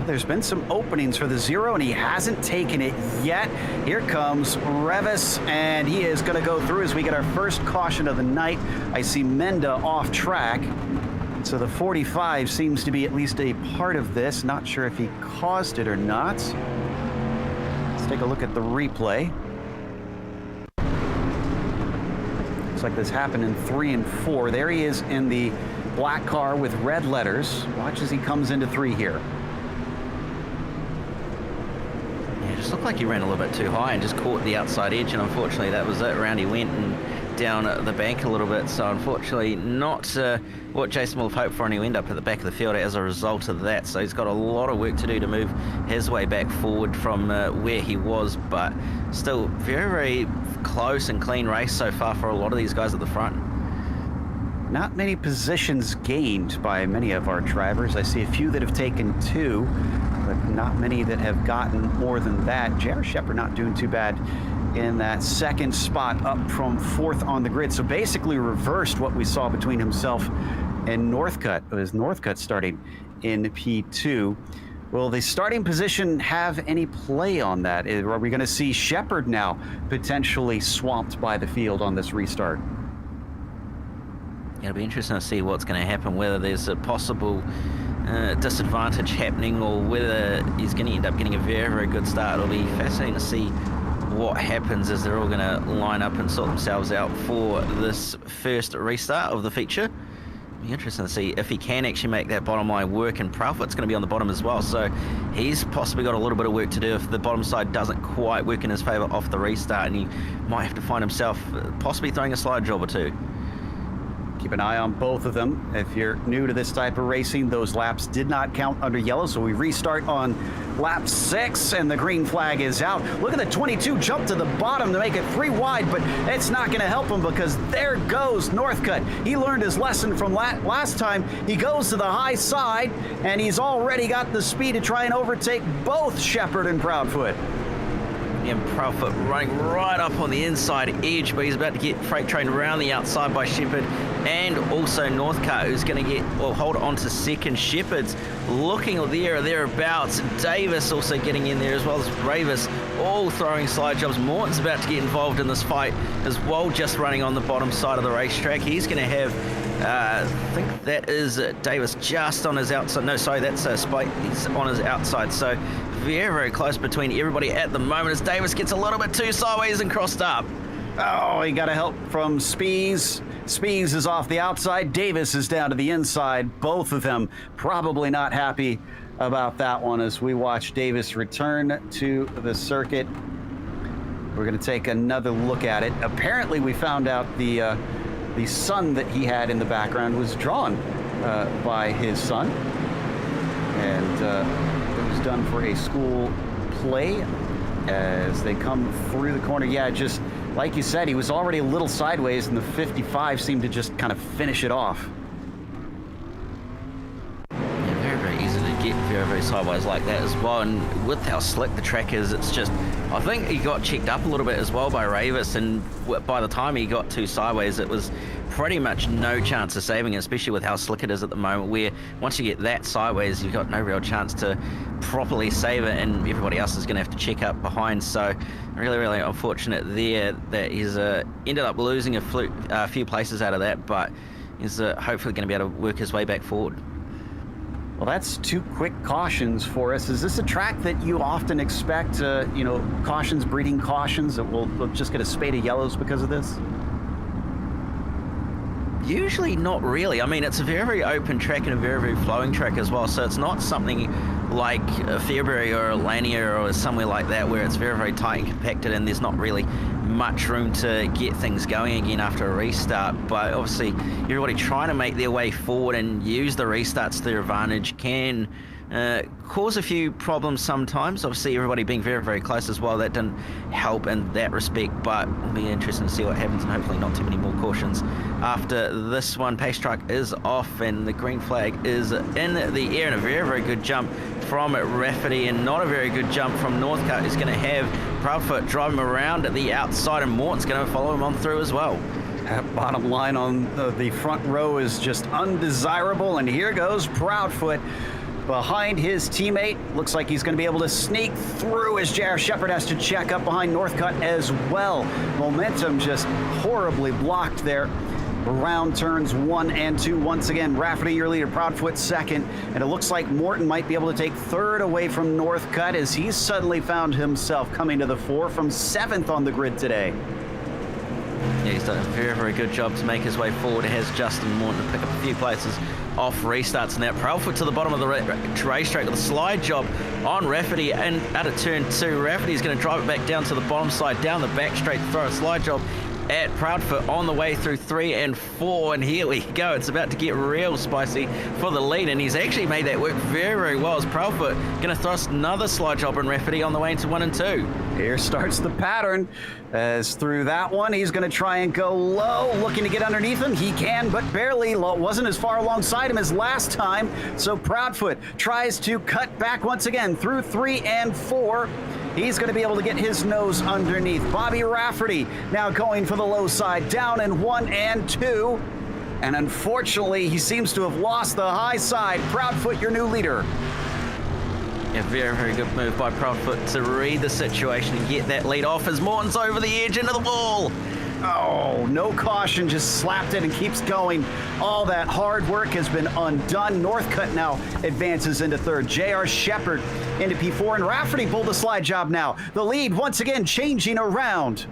There's been some openings for the 0, and he hasn't taken it yet. Here comes Revis, and he is going to go through as we get our first caution of the night. I see Menda off track. So the 45 seems to be at least a part of this. Not sure if he caused it or not. Let's take a look at the replay. Looks like this happened in 3 and 4. There he is in the black car with red letters. Watch as he comes into 3 here. Just looked like he ran a little bit too high and just caught the outside edge, and unfortunately that was it. Around he went and down at the bank a little bit, so unfortunately not what Jason will have hoped for, and he'll end up at the back of the field as a result of that. So he's got a lot of work to do to move his way back forward from where he was, but still very, very close and clean race so far for a lot of these guys at the front. Not many positions gained by many of our drivers. I see a few that have taken 2, but not many that have gotten more than that. J.R. Shepherd not doing too bad in that second spot, up from 4th on the grid. So basically reversed what we saw between himself and Northcutt. It was Northcutt starting in P2. Will the starting position have any play on that? Are we going to see Shepherd now potentially swamped by the field on this restart? It'll be interesting to see what's going to happen, whether there's a possible disadvantage happening or whether he's going to end up getting a very, very good start. It'll be fascinating to see what happens as they're all going to line up and sort themselves out for this first restart of the feature. It'll be interesting to see if he can actually make that bottom line work, and Proudfoot's going to be on the bottom as well, so he's possibly got a little bit of work to do if the bottom side doesn't quite work in his favour off the restart, and he might have to find himself possibly throwing a slide job or 2. Keep an eye on both of them. If you're new to this type of racing, those laps did not count under yellow, so we restart on lap 6, and the green flag is out. Look at the 22 jump to the bottom to make it 3 wide, but it's not going to help him because there goes Northcutt. He learned his lesson from last time. He goes to the high side, and he's already got the speed to try and overtake both Shepherd and Proudfoot. And Proudfoot running right up on the inside edge, but he's about to get freight trained around the outside by Shepherd, and also Northcutt, who's going to hold on to second. Shepherd's looking there or thereabouts. Davis also getting in there, as well as Ravis, all throwing slide jobs. Morton's about to get involved in this fight as well, just running on the bottom side of the racetrack. He's going to have I think that is Davis just on his outside. No, sorry, that's Spike. He's on his outside. So very, very close between everybody at the moment as Davis gets a little bit too sideways and crossed up. Oh, he got a help from Spees. Spees is off the outside. Davis is down to the inside. Both of them probably not happy about that one as we watch Davis return to the circuit. We're going to take another look at it. Apparently, we found out the sun that he had in the background was drawn by his son, and it was done for a school play as they come through the corner. Yeah, just like you said, he was already a little sideways, and the 55 seemed to just kind of finish it off. Very, very sideways like that as well, and with how slick the track is, it's just, I think he got checked up a little bit as well by Ravis, and by the time he got too sideways, it was pretty much no chance of saving it, especially with how slick it is at the moment, where once you get that sideways, you've got no real chance to properly save it, and everybody else is going to have to check up behind. So really, really unfortunate there that he's ended up losing a few places out of that, but he's hopefully going to be able to work his way back forward. Well, that's 2 quick cautions for us. Is this a track that you often expect, cautions breeding cautions, that we'll just get a spate of yellows because of this? Usually not really. I mean, it's a very, very open track and a very, very flowing track as well. So it's not something like Fairbury or Lanier or somewhere like that where it's very, very tight and compacted and there's not really much room to get things going again after a restart. But obviously, everybody trying to make their way forward and use the restarts to their advantage can cause a few problems sometimes. Obviously, everybody being very, very close as well. That didn't help in that respect, but it'll be interesting to see what happens, and hopefully not too many more cautions after this one. Pace truck is off, and the green flag is in the air, and a very, very good jump from Rafferty, and not a very good jump from Northcutt, who's going to have Proudfoot drive him around at the outside, and Morton's going to follow him on through as well. That bottom line on the front row is just undesirable, and here goes Proudfoot behind his teammate. Looks like he's going to be able to sneak through as J.R. Shepherd has to check up behind Northcutt as well. Momentum just horribly blocked there around turns 1 and 2. Once again, Rafferty, your leader, Proudfoot second, and it looks like Morton might be able to take third away from Northcutt as he's suddenly found himself coming to the fore from 7th on the grid today. Yeah, he's done a very, very good job to make his way forward. It has Justin Morton to pick up a few places off restarts now. Proudfoot to the bottom of the racetrack with a slide job on Rafferty, and out of turn 2, Rafferty's going to drive it back down to the bottom side, down the back straight, throw a slide job at Proudfoot on the way through 3 and 4, and here we go. It's about to get real spicy for the lead, and he's actually made that work very, very well as Proudfoot going to thrust another slide job on Rafferty on the way into 1 and 2. Here starts the pattern, as through that one, he's going to try and go low, looking to get underneath him. He can, but barely. Wasn't as far alongside him as last time, so Proudfoot tries to cut back once again through 3 and 4. He's going to be able to get his nose underneath. Bobby Rafferty now going for the low side, down in 1 and 2. And unfortunately, he seems to have lost the high side. Proudfoot, your new leader. A very, very good move by Proudfoot to read the situation and get that lead off as Morton's over the edge into the wall. Oh, no caution, just slapped it and keeps going. All that hard work has been undone. Northcutt now advances into third. J.R. Shepherd into P4, and Rafferty pulled the slide job now. The lead once again changing around.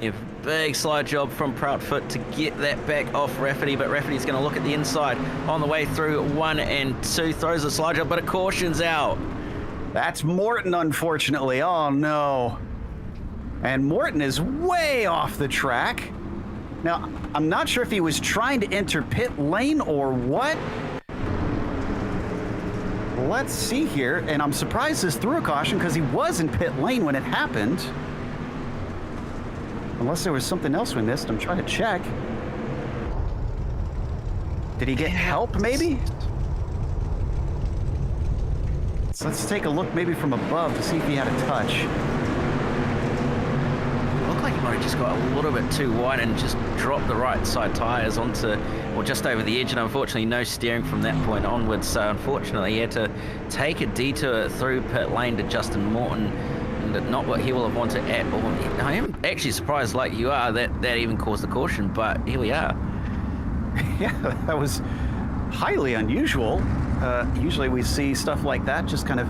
A big slide job from Proudfoot to get that back off Rafferty, but Rafferty's going to look at the inside on the way through 1 and 2, throws a slide job, but a caution's out. That's Morton, unfortunately. Oh, no. And Morton is way off the track. Now, I'm not sure if he was trying to enter pit lane or what. Let's see here. And I'm surprised this threw a caution because he was in pit lane when it happened. Unless there was something else we missed. I'm trying to check. Did he get help, maybe? So let's take a look maybe from above to see if he had a touch. Looked like he might have just got a little bit too wide and just dropped the right side tyres onto, or just over the edge, and unfortunately no steering from that point onwards. So unfortunately he had to take a detour through pit lane to Justin Morton, and not what he will have wanted at all. I am actually surprised, like you are, that even caused the caution, but here we are. Yeah, that was highly unusual. Usually we see stuff like that just kind of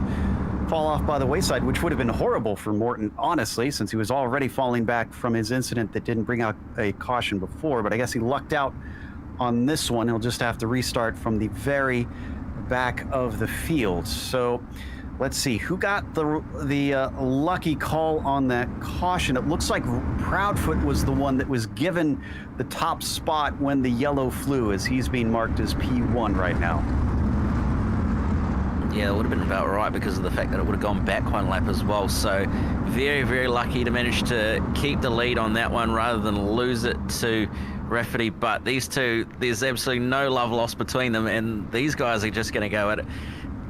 fall off by the wayside, which would have been horrible for Morton, honestly, since he was already falling back from his incident that didn't bring out a caution before. But I guess he lucked out on this one. He'll just have to restart from the very back of the field. So let's see, who got the lucky call on that caution? It looks like Proudfoot was the one that was given the top spot when the yellow flew, as he's being marked as P1 right now. Yeah, it would have been about right because of the fact that it would have gone back one lap as well. So very, very lucky to manage to keep the lead on that one rather than lose it to Rafferty. But these two, there's absolutely no love lost between them, and these guys are just going to go at it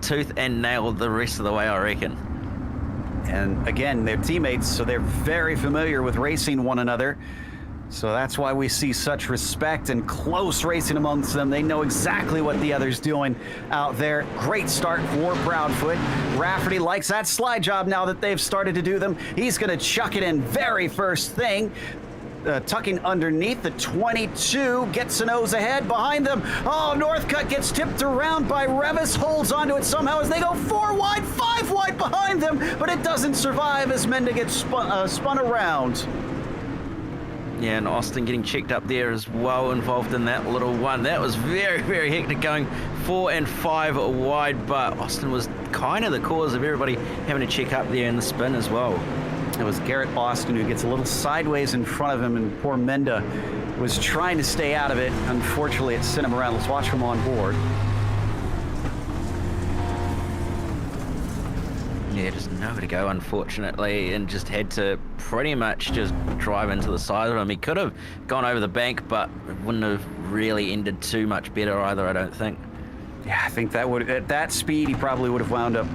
tooth and nail the rest of the way, I reckon. And again, they're teammates, so they're very familiar with racing one another. So that's why we see such respect and close racing amongst them. They know exactly what the other's doing out there. Great start for Proudfoot. Rafferty likes that slide job now that they've started to do them. He's going to chuck it in very first thing. Tucking underneath the 22, gets a nose ahead behind them. Oh, Northcutt gets tipped around by Revis, holds onto it somehow as they go 4 wide, 5 wide behind them, but it doesn't survive as Menda gets spun around. Yeah, and Austin getting checked up there as well, involved in that little one. That was very, very hectic, going 4 and 5 wide, but Austin was kind of the cause of everybody having to check up there in the spin as well. It was Garrett Austin who gets a little sideways in front of him, and poor Menda was trying to stay out of it. Unfortunately, it sent him around. Let's watch him on board. Yeah, just nowhere to go, unfortunately, and just had to pretty much just drive into the side of him. He could have gone over the bank, but it wouldn't have really ended too much better either, I don't think. Yeah, I think that would, at that speed, he probably would have wound up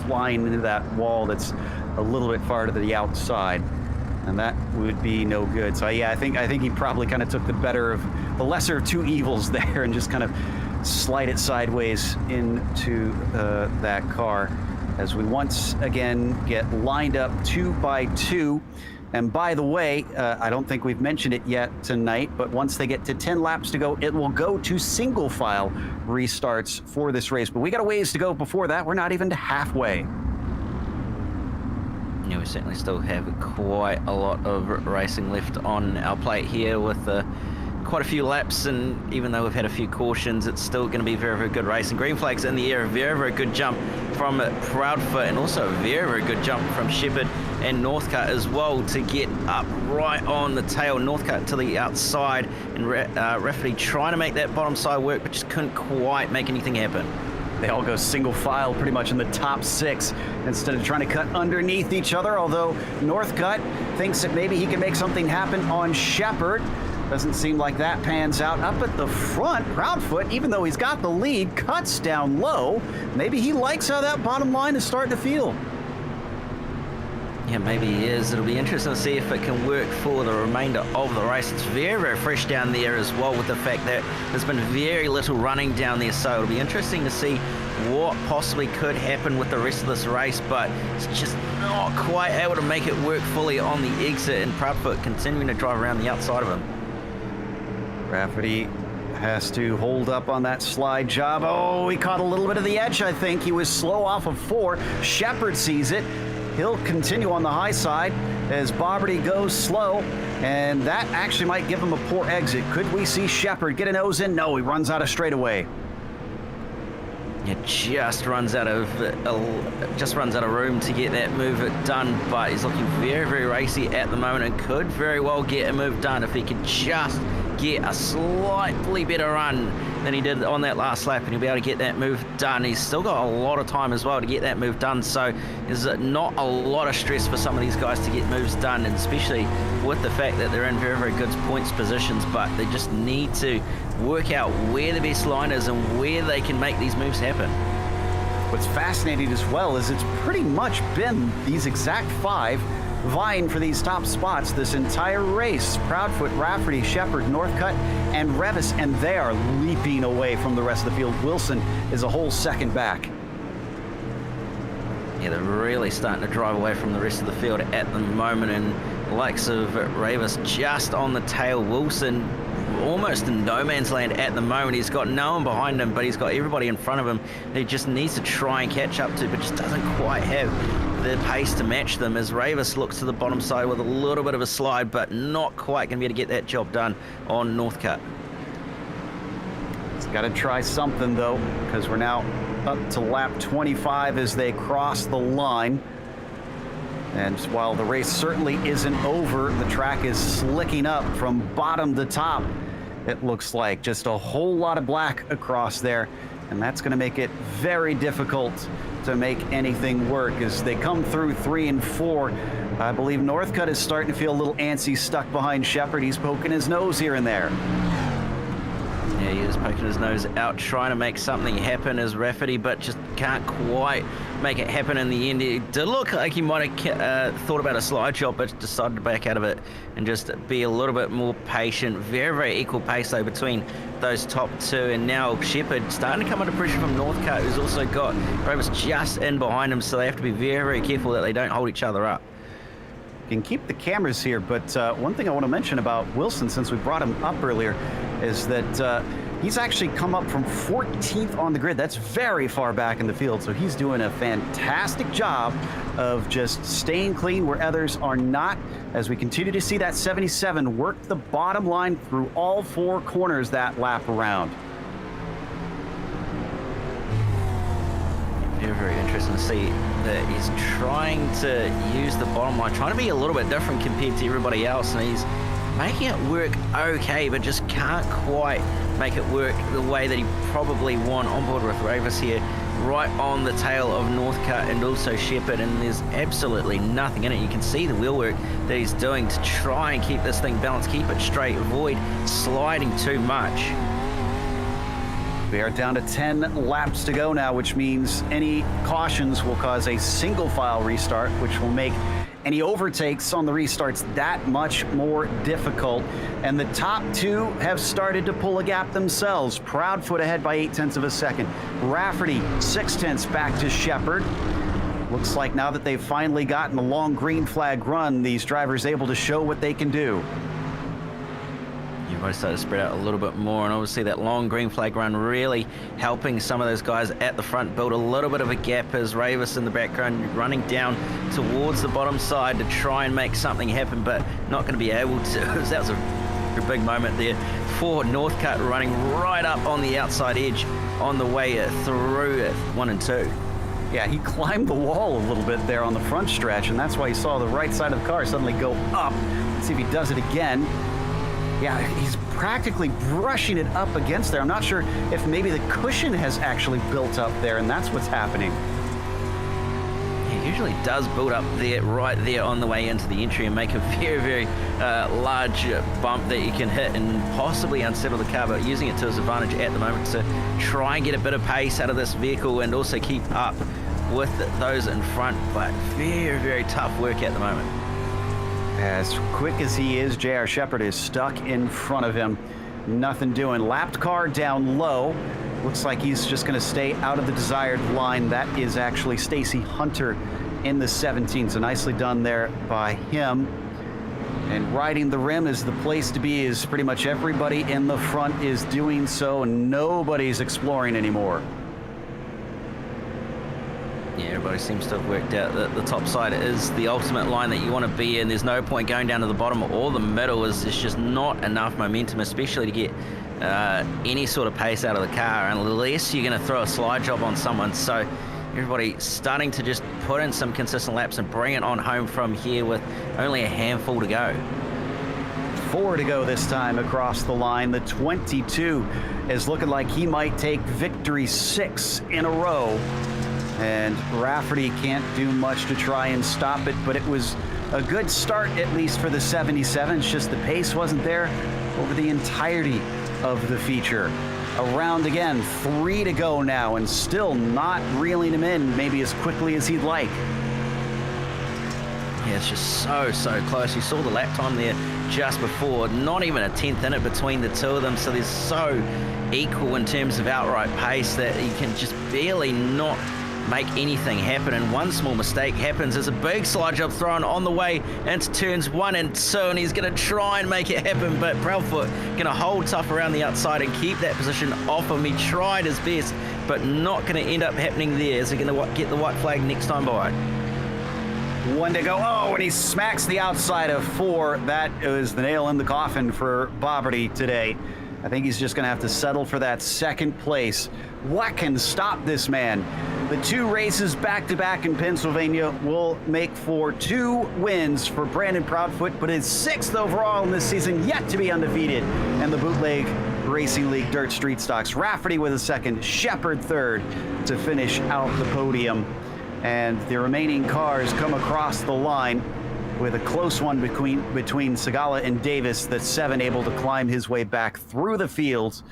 flying into that wall that's a little bit far to the outside, and that would be no good. So yeah, I think he probably kind of took the better of the lesser of two evils there and just kind of slide it sideways into that car, as we once again get lined up 2 by 2. And by the way, I don't think we've mentioned it yet tonight, but once they get to 10 laps to go, it will go to single file restarts for this race. But we got a ways to go before that. We're not even halfway. Yeah, we certainly still have quite a lot of racing left on our plate here with quite a few laps, and even though we've had a few cautions, it's still going to be very, very good racing. Green flags in the air, a very, very good jump from Proudfoot, and also a very, very good jump from Shepherd and Northcutt as well to get up right on the tail. Northcutt to the outside, and Rafferty trying to make that bottom side work, but just couldn't quite make anything happen. They all go single file pretty much in the top 6 instead of trying to cut underneath each other, although Northcutt thinks that maybe he can make something happen on Shepherd. Doesn't seem like that pans out. Up at the front, Proudfoot, even though he's got the lead, cuts down low. Maybe he likes how that bottom line is starting to feel. Yeah, maybe he is. It'll be interesting to see if it can work for the remainder of the race. It's very, very fresh down there as well, with the fact that there's been very little running down there. So it'll be interesting to see what possibly could happen with the rest of this race, but it's just not quite able to make it work fully on the exit, and Proudfoot continuing to drive around the outside of him. Rafferty has to hold up on that slide job. Oh, he caught a little bit of the edge, I think. He was slow off of 4. Shepherd sees it. He'll continue on the high side as Boberty goes slow, and that actually might give him a poor exit. Could we see Shepherd get a nose in? No, he runs out of straightaway. Yeah, just runs out of room to get that move done, but he's looking very, very racy at the moment and could very well get a move done if he could just get a slightly better run than he did on that last lap, and he'll be able to get that move done. He's still got a lot of time as well to get that move done, so there's not a lot of stress for some of these guys to get moves done, and especially with the fact that they're in very, very good points positions, but they just need to work out where the best line is and where they can make these moves happen. What's fascinating as well is it's pretty much been these exact 5 vying for these top spots this entire race. Proudfoot, Rafferty, Shepherd, Northcutt, and Revis, and they are leaping away from the rest of the field. Wilson is a whole second back. Yeah, they're really starting to drive away from the rest of the field at the moment, and the likes of Revis just on the tail. Wilson almost in no man's land at the moment. He's got no one behind him, but he's got everybody in front of him he just needs to try and catch up to, but just doesn't quite have the pace to match them, as Revis looks to the bottom side with a little bit of a slide, but not quite going to be able to get that job done on Northcutt. He's got to try something, though, because we're now up to lap 25 as they cross the line. And while the race certainly isn't over, the track is slicking up from bottom to top. It looks like just a whole lot of black across there, and that's going to make it very difficult to make anything work as they come through 3 and 4. I believe Northcutt is starting to feel a little antsy, stuck behind Shepherd. He's poking his nose here and there. Yeah, he is poking his nose out, trying to make something happen as Rafferty, but just can't quite make it happen in the end. It did look like he might have thought about a slide shot, but decided to back out of it and just be a little bit more patient. Very, very equal pace, though, between those top 2. And now Shepherd starting to come under pressure from Northcutt, who's also got Revis just in behind him, so they have to be very, very careful that they don't hold each other up. Can keep the cameras here, but one thing I want to mention about Wilson, since we brought him up earlier, is that he's actually come up from 14th on the grid. That's very far back in the field, so he's doing a fantastic job of just staying clean where others are not, as we continue to see that 77 work the bottom line through all 4 corners that lap around. Very, very interesting to see that he's trying to use the bottom line, trying to be a little bit different compared to everybody else, and he's making it work okay, but just can't quite make it work the way that he probably won on board with Revis here. right on the tail of Northcutt and also Shepherd, and there's absolutely nothing in it. You can see the wheel work that he's doing to try and keep this thing balanced, keep it straight, avoid sliding too much. We are down to 10 laps to go now, which means any cautions will cause a single file restart, which will make any overtakes on the restarts that much more difficult. And the top two have started to pull a gap themselves. Proudfoot ahead by 0.8 of a second. Rafferty 0.6 back to Shepherd. Looks like now that they've finally gotten a long green flag run, these drivers able to show what they can do. You've already started to spread out a little bit more, and obviously that long green flag run really helping some of those guys at the front build a little bit of a gap as Ravis in the background running down towards the bottom side to try and make something happen, but not going to be able to. That was a big moment there for Northcutt, running right up on the outside edge on the way through 1 and 2. Yeah, he climbed the wall a little bit there on the front stretch, and that's why you saw the right side of the car suddenly go up. Let's see if he does it again. Yeah, he's practically brushing it up against there. I'm not sure if maybe the cushion has actually built up there, and that's what's happening. He usually does build up there, right there on the way into the entry, and make a very, very large bump that you can hit and possibly unsettle the car, but using it to his advantage at the moment to try and get a bit of pace out of this vehicle and also keep up with those in front. But very, very tough work at the moment. As quick as he is, J.R. Shepherd is stuck in front of him. Nothing doing. Lapped car down low. Looks like he's just going to stay out of the desired line. That is actually Stacy Hunter in the 17. So nicely done there by him. And riding the rim is the place to be, as pretty much everybody in the front is doing so, and nobody's exploring anymore. Yeah, everybody seems to have worked out that the top side is the ultimate line that you want to be in. There's no point going down to the bottom or the middle. It's just not enough momentum, especially to get any sort of pace out of the car, unless you're going to throw a slide job on someone. So everybody starting to just put in some consistent laps and bring it on home from here with only a handful to go. 4 to go this time across the line. The 22 is looking like he might take victory 6 in a row. And Rafferty can't do much to try and stop it, but it was a good start, at least for the 77. It's just the pace wasn't there over the entirety of the feature. Around again, 3 to go now, and still not reeling him in maybe as quickly as he'd like. Yeah, it's just so close. You saw the lap time there just before, not even a 10th in it between the two of them, so there's so equal in terms of outright pace that you can just barely not make anything happen, and one small mistake happens. There's a big slide job thrown on the way into turns 1 and 2, and he's going to try and make it happen, but Proudfoot going to hold tough around the outside and keep that position off him. He tried his best, but not going to end up happening there. Is he going to get the white flag next time by? 1 to go. Oh, and he smacks the outside of 4. That is the nail in the coffin for Boberty today. I think he's just going to have to settle for that second place. What can stop this man? The 2 races back-to-back in Pennsylvania will make for 2 wins for Brandon Proudfoot, but his 6th overall in this season, yet to be undefeated. And the Bootleg Racing League Dirt Street Stocks. Rafferty with a 2nd, Shepherd 3rd to finish out the podium. And the remaining cars come across the line with a close one between Segala and Davis. That 7 able to climb his way back through the fields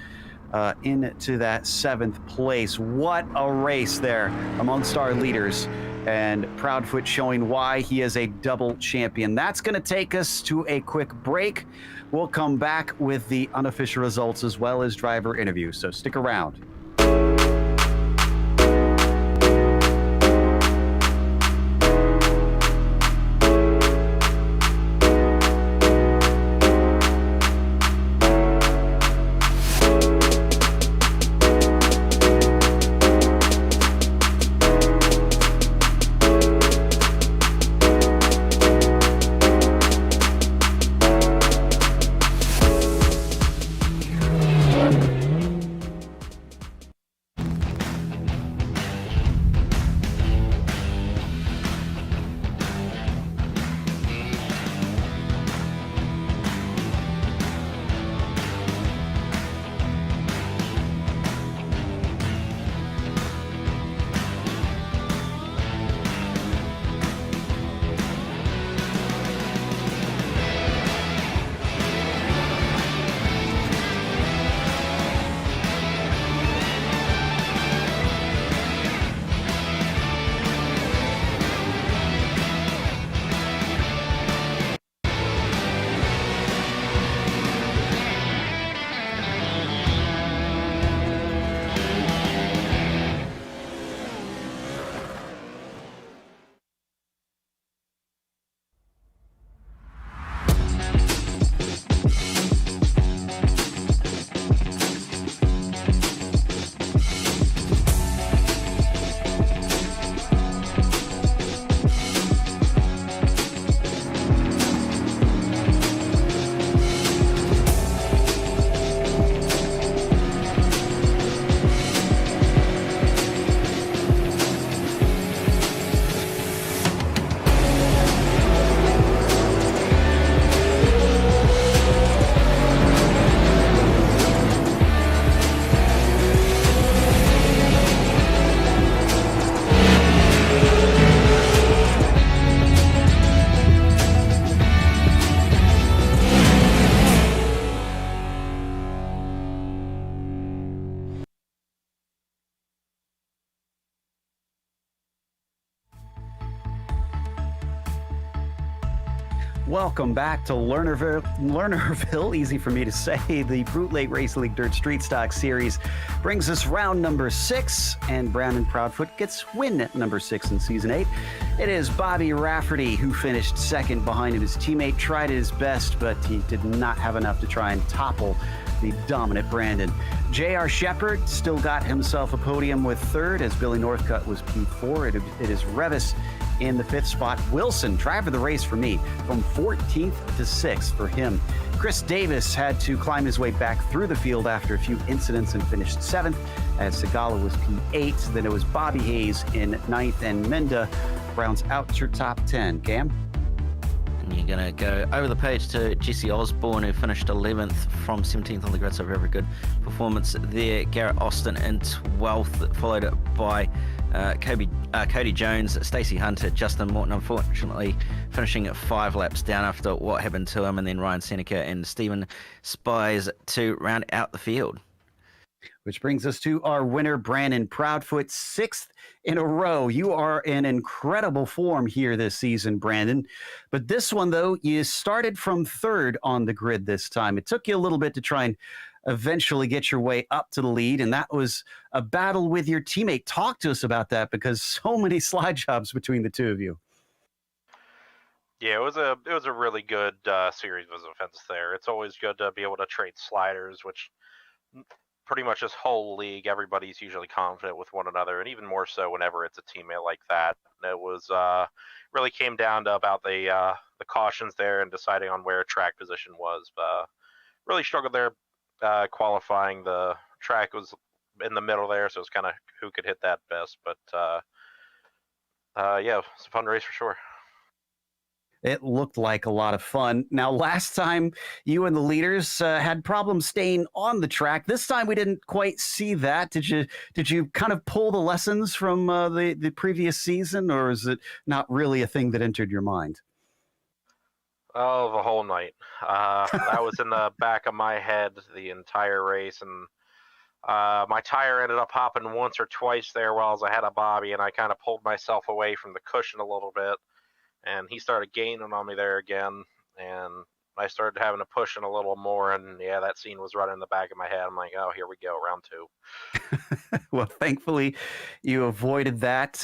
into that 7th place. What a race there amongst our leaders, and Proudfoot showing why he is a double champion. That's going to take us to a quick break. We'll come back with the unofficial results as well as driver interviews, so stick around. Welcome back to Lernerville, easy for me to say. The Bootleg Racing League Dirt Street Stock Series brings us round number 6, and Brandon Proudfoot gets win number 6 in Season 8. It is Bobby Rafferty who finished second behind him. His teammate tried his best, but he did not have enough to try and topple the dominant Brandon. J.R. Shepard still got himself a podium with third, as Billy Northcutt was P4. It is Revis in the 5th spot. Wilson, driver of the race for me, from 14th to 6th for him. Chris Davis had to climb his way back through the field after a few incidents and finished 7th, as Segala was P8. Then it was Bobby Hayes in 9th, and Menda rounds out your top 10. Cam? And you're going to go over the page to Jesse Osborne, who finished 11th from 17th on the grid, so very good performance there. Garrett Austin in 12th, followed by Cody Jones, Stacey Hunter, Justin Morton, unfortunately finishing at 5 laps down after what happened to him, and then Ryan Seneca and Stephen Spies to round out the field. Which brings us to our winner, Brandon Proudfoot, 6th in a row. You are in incredible form here this season, Brandon. But this one, though, you started from 3rd on the grid this time. It took you a little bit to try and eventually get your way up to the lead, and that was a battle with your teammate. Talk to us about that, because so many slide jobs between the two of you. Yeah, it was a really good series of events there. It's always good to be able to trade sliders, which pretty much this whole league, everybody's usually confident with one another, and even more so whenever it's a teammate like that. And it was really came down to about the cautions there and deciding on where track position was. Really struggled there. Qualifying, the track was in the middle there, so it was kind of who could hit that best. But yeah, it's a fun race for sure. It looked like a lot of fun. Now, last time you and the leaders had problems staying on the track. This time we didn't quite see that. Did you kind of pull the lessons from the previous season, or is it not really a thing that entered your mind? Oh, the whole night. That was in the back of my head the entire race, and my tire ended up hopping once or twice there while I was ahead of Bobby, and I kind of pulled myself away from the cushion a little bit, and he started gaining on me there again, and I started having to push in a little more, and yeah, that scene was running in the back of my head. I'm like, oh, here we go, round 2. Well, thankfully, you avoided that.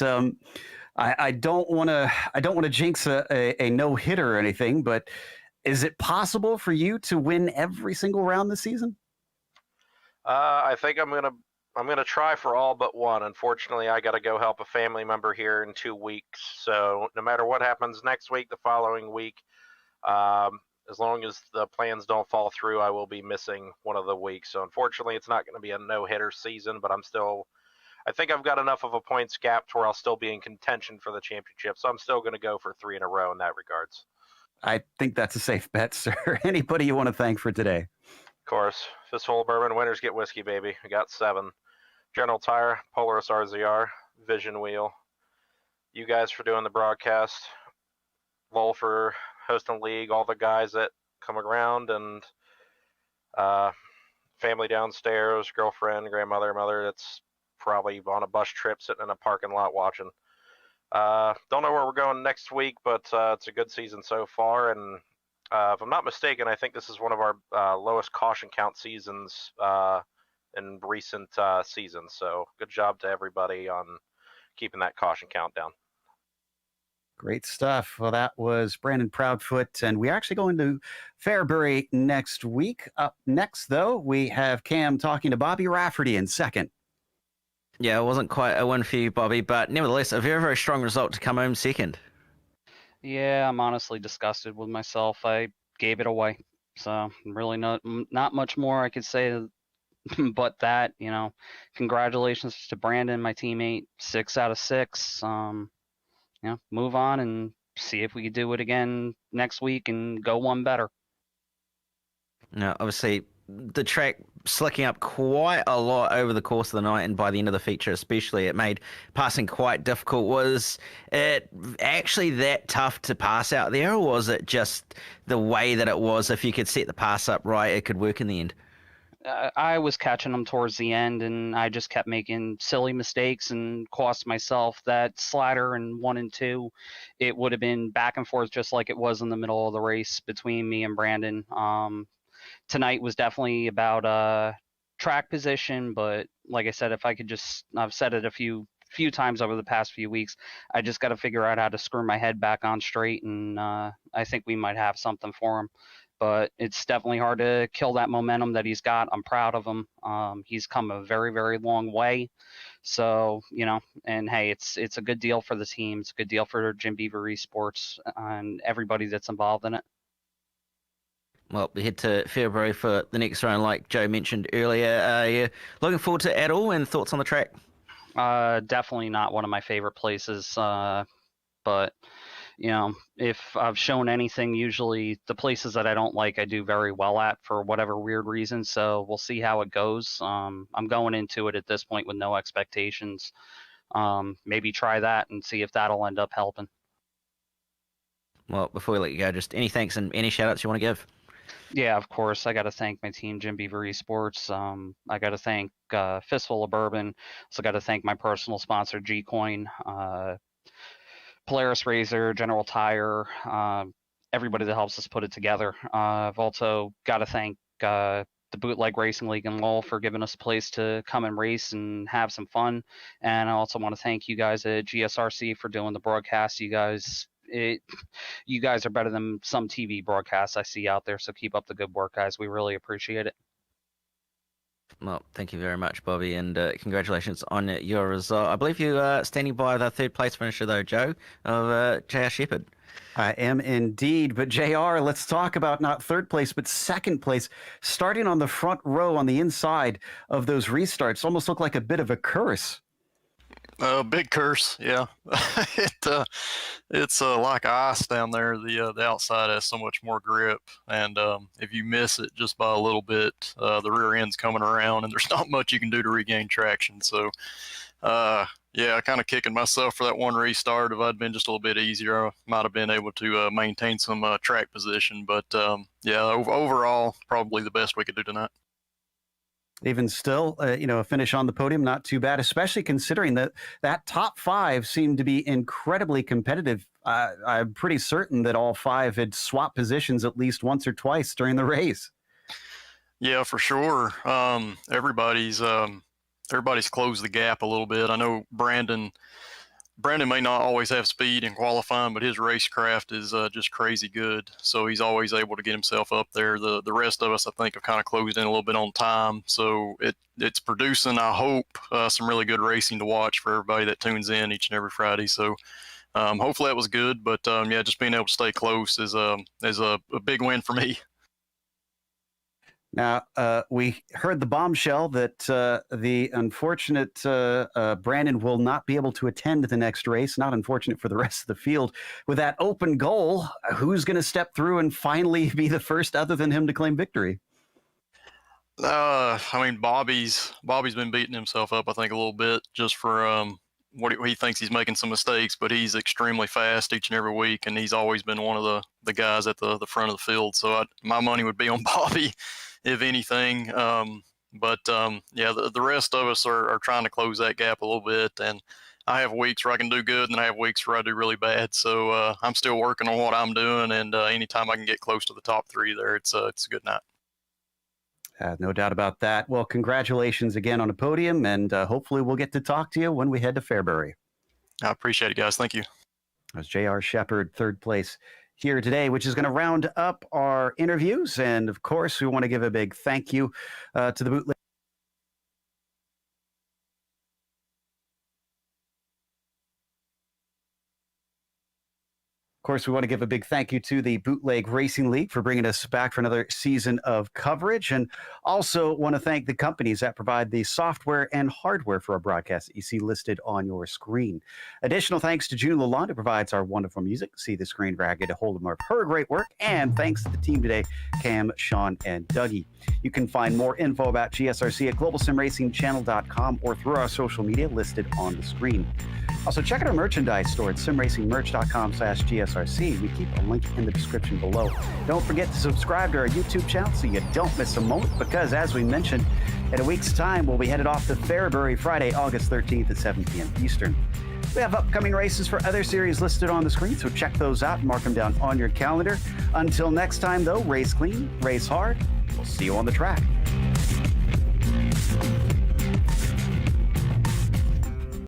I don't want to jinx a no hitter or anything, but is it possible for you to win every single round this season? I think I'm gonna try for all but one. Unfortunately, I got to go help a family member here in 2 weeks. So no matter what happens next week, the following week, as long as the plans don't fall through, I will be missing one of the weeks. So unfortunately, it's not going to be a no-hitter season, but I think I've got enough of a points gap to where I'll still be in contention for the championship. So I'm still going to go for 3 in a row in that regards. I think that's a safe bet, sir. Anybody you want to thank for today? Of course. Fistful of bourbon, winners get whiskey, baby. We got 7. General Tire, Polaris RZR, Vision Wheel. You guys for doing the broadcast. Lowell for hosting the league, all the guys that come around, and family downstairs, girlfriend, grandmother, mother that's probably on a bus trip sitting in a parking lot watching. Don't know where we're going next week, but it's a good season so far, and if I'm not mistaken, I think this is one of our lowest caution count seasons in recent seasons. So good job to everybody on keeping that caution count down. Great stuff. Well, that was Brandon Proudfoot, and we're actually going to Fairbury next week. Up next, though, we have Cam talking to Bobby Rafferty in second. Yeah, it wasn't quite a win for you, Bobby, but nevertheless, a very, very strong result to come home second. Yeah, I'm honestly disgusted with myself. I gave it away. So really not much more I could say but that, congratulations to Brandon, my teammate, 6 out of 6. Move on and see if we could do it again next week and go one better. Now, obviously, the track slicking up quite a lot over the course of the night, and by the end of the feature especially, it made passing quite difficult. Was it actually that tough to pass out there, or was it just the way that it was? If you could set the pass up right, it could work in the end? I was catching them towards the end, and I just kept making silly mistakes and cost myself that slider in 1 and 2. It would have been back and forth just like it was in the middle of the race between me and Brandon. Tonight was definitely about track position, but like I said, if I could just, I've said it a few times over the past few weeks, I just got to figure out how to screw my head back on straight, and I think we might have something for him. But it's definitely hard to kill that momentum that he's got. I'm proud of him. He's come a very, very long way. So, and hey, it's a good deal for the team. It's a good deal for Jim Beaver Esports and everybody that's involved in it. Well, we head to February for the next round, like Joe mentioned earlier. Yeah, looking forward to it at all, and thoughts on the track? Definitely not one of my favorite places, but if I've shown anything, usually the places that I don't like, I do very well at for whatever weird reason. So we'll see how it goes. I'm going into it at this point with no expectations. Maybe try that and see if that'll end up helping. Well, before we let you go, just any thanks and any shout outs you want to give? Yeah, of course. I got to thank my team, Jim Beaver Esports. I got to thank Fistful of Bourbon. Also got to thank my personal sponsor, G-Coin. Polaris Razor, General Tire, everybody that helps us put it together. I've also got to thank the Bootleg Racing League in Lowell for giving us a place to come and race and have some fun. And I also want to thank you guys at GSRC for doing the broadcast. You guys are better than some TV broadcasts I see out there, so keep up the good work, guys. We really appreciate it. Well, thank you very much, Bobby, and congratulations on your result. I believe you are standing by the third place finisher, though, Joe, of J.R. Shepherd. I am indeed. But JR, let's talk about not third place, but second place. Starting on the front row on the inside of those restarts almost looked like a bit of a curse. Big curse, yeah. It's like ice down there. The outside has so much more grip, and if you miss it just by a little bit, the rear end's coming around, and there's not much you can do to regain traction. So, yeah, kind of kicking myself for that one restart. If I'd been just a little bit easier, I might have been able to maintain some track position. But yeah, overall, probably the best we could do tonight. Even still, a finish on the podium, not too bad, especially considering that top 5 seemed to be incredibly competitive. I'm pretty certain that all 5 had swapped positions at least once or twice during the race. Yeah, for sure. Everybody's closed the gap a little bit. I know Brandon may not always have speed in qualifying, but his racecraft is just crazy good. So he's always able to get himself up there. The rest of us, I think, have kind of closed in a little bit on time. So it's producing, I hope, some really good racing to watch for everybody that tunes in each and every Friday. So hopefully that was good. But yeah, just being able to stay close is a big win for me. Now, we heard the bombshell that the unfortunate Brandon will not be able to attend the next race. Not unfortunate for the rest of the field. With that open goal, who's going to step through and finally be the first other than him to claim victory? I mean, Bobby's been beating himself up, I think, a little bit just for what he thinks he's making some mistakes, but he's extremely fast each and every week, and he's always been one of the guys at the front of the field. So my money would be on Bobby, if anything. But yeah, the rest of us are trying to close that gap a little bit, and I have weeks where I can do good, and I have weeks where I do really bad. So I'm still working on what I'm doing, and anytime I can get close to the top 3 there, it's a good night. No doubt about that. Well, congratulations again on the podium, and hopefully we'll get to talk to you when we head to Fairbury. I appreciate it, guys. Thank you. That was J.R. Shepherd, third place here today, which is going to round up our interviews. And of course, we want to give a big thank you to the Bootleg. Of course, we want to give a big thank you to the Bootleg Racing League for bringing us back for another season of coverage, and also want to thank the companies that provide the software and hardware for our broadcast that you see listed on your screen. Additional thanks to June Lalonde, who provides our wonderful music. See the screen where I get a hold of more of her great work, and thanks to the team today, Cam, Sean, and Dougie. You can find more info about GSRC at globalsimracingchannel.com or through our social media listed on the screen. Also, check out our merchandise store at simracingmerch.com/GSRC. SRC. We keep a link in the description below. Don't forget to subscribe to our YouTube channel so you don't miss a moment, because as we mentioned, in a week's time, we'll be headed off to Fairbury Friday, August 13th at 7 p.m. Eastern. We have upcoming races for other series listed on the screen, so check those out and mark them down on your calendar. Until next time, though, race clean, race hard. We'll see you on the track.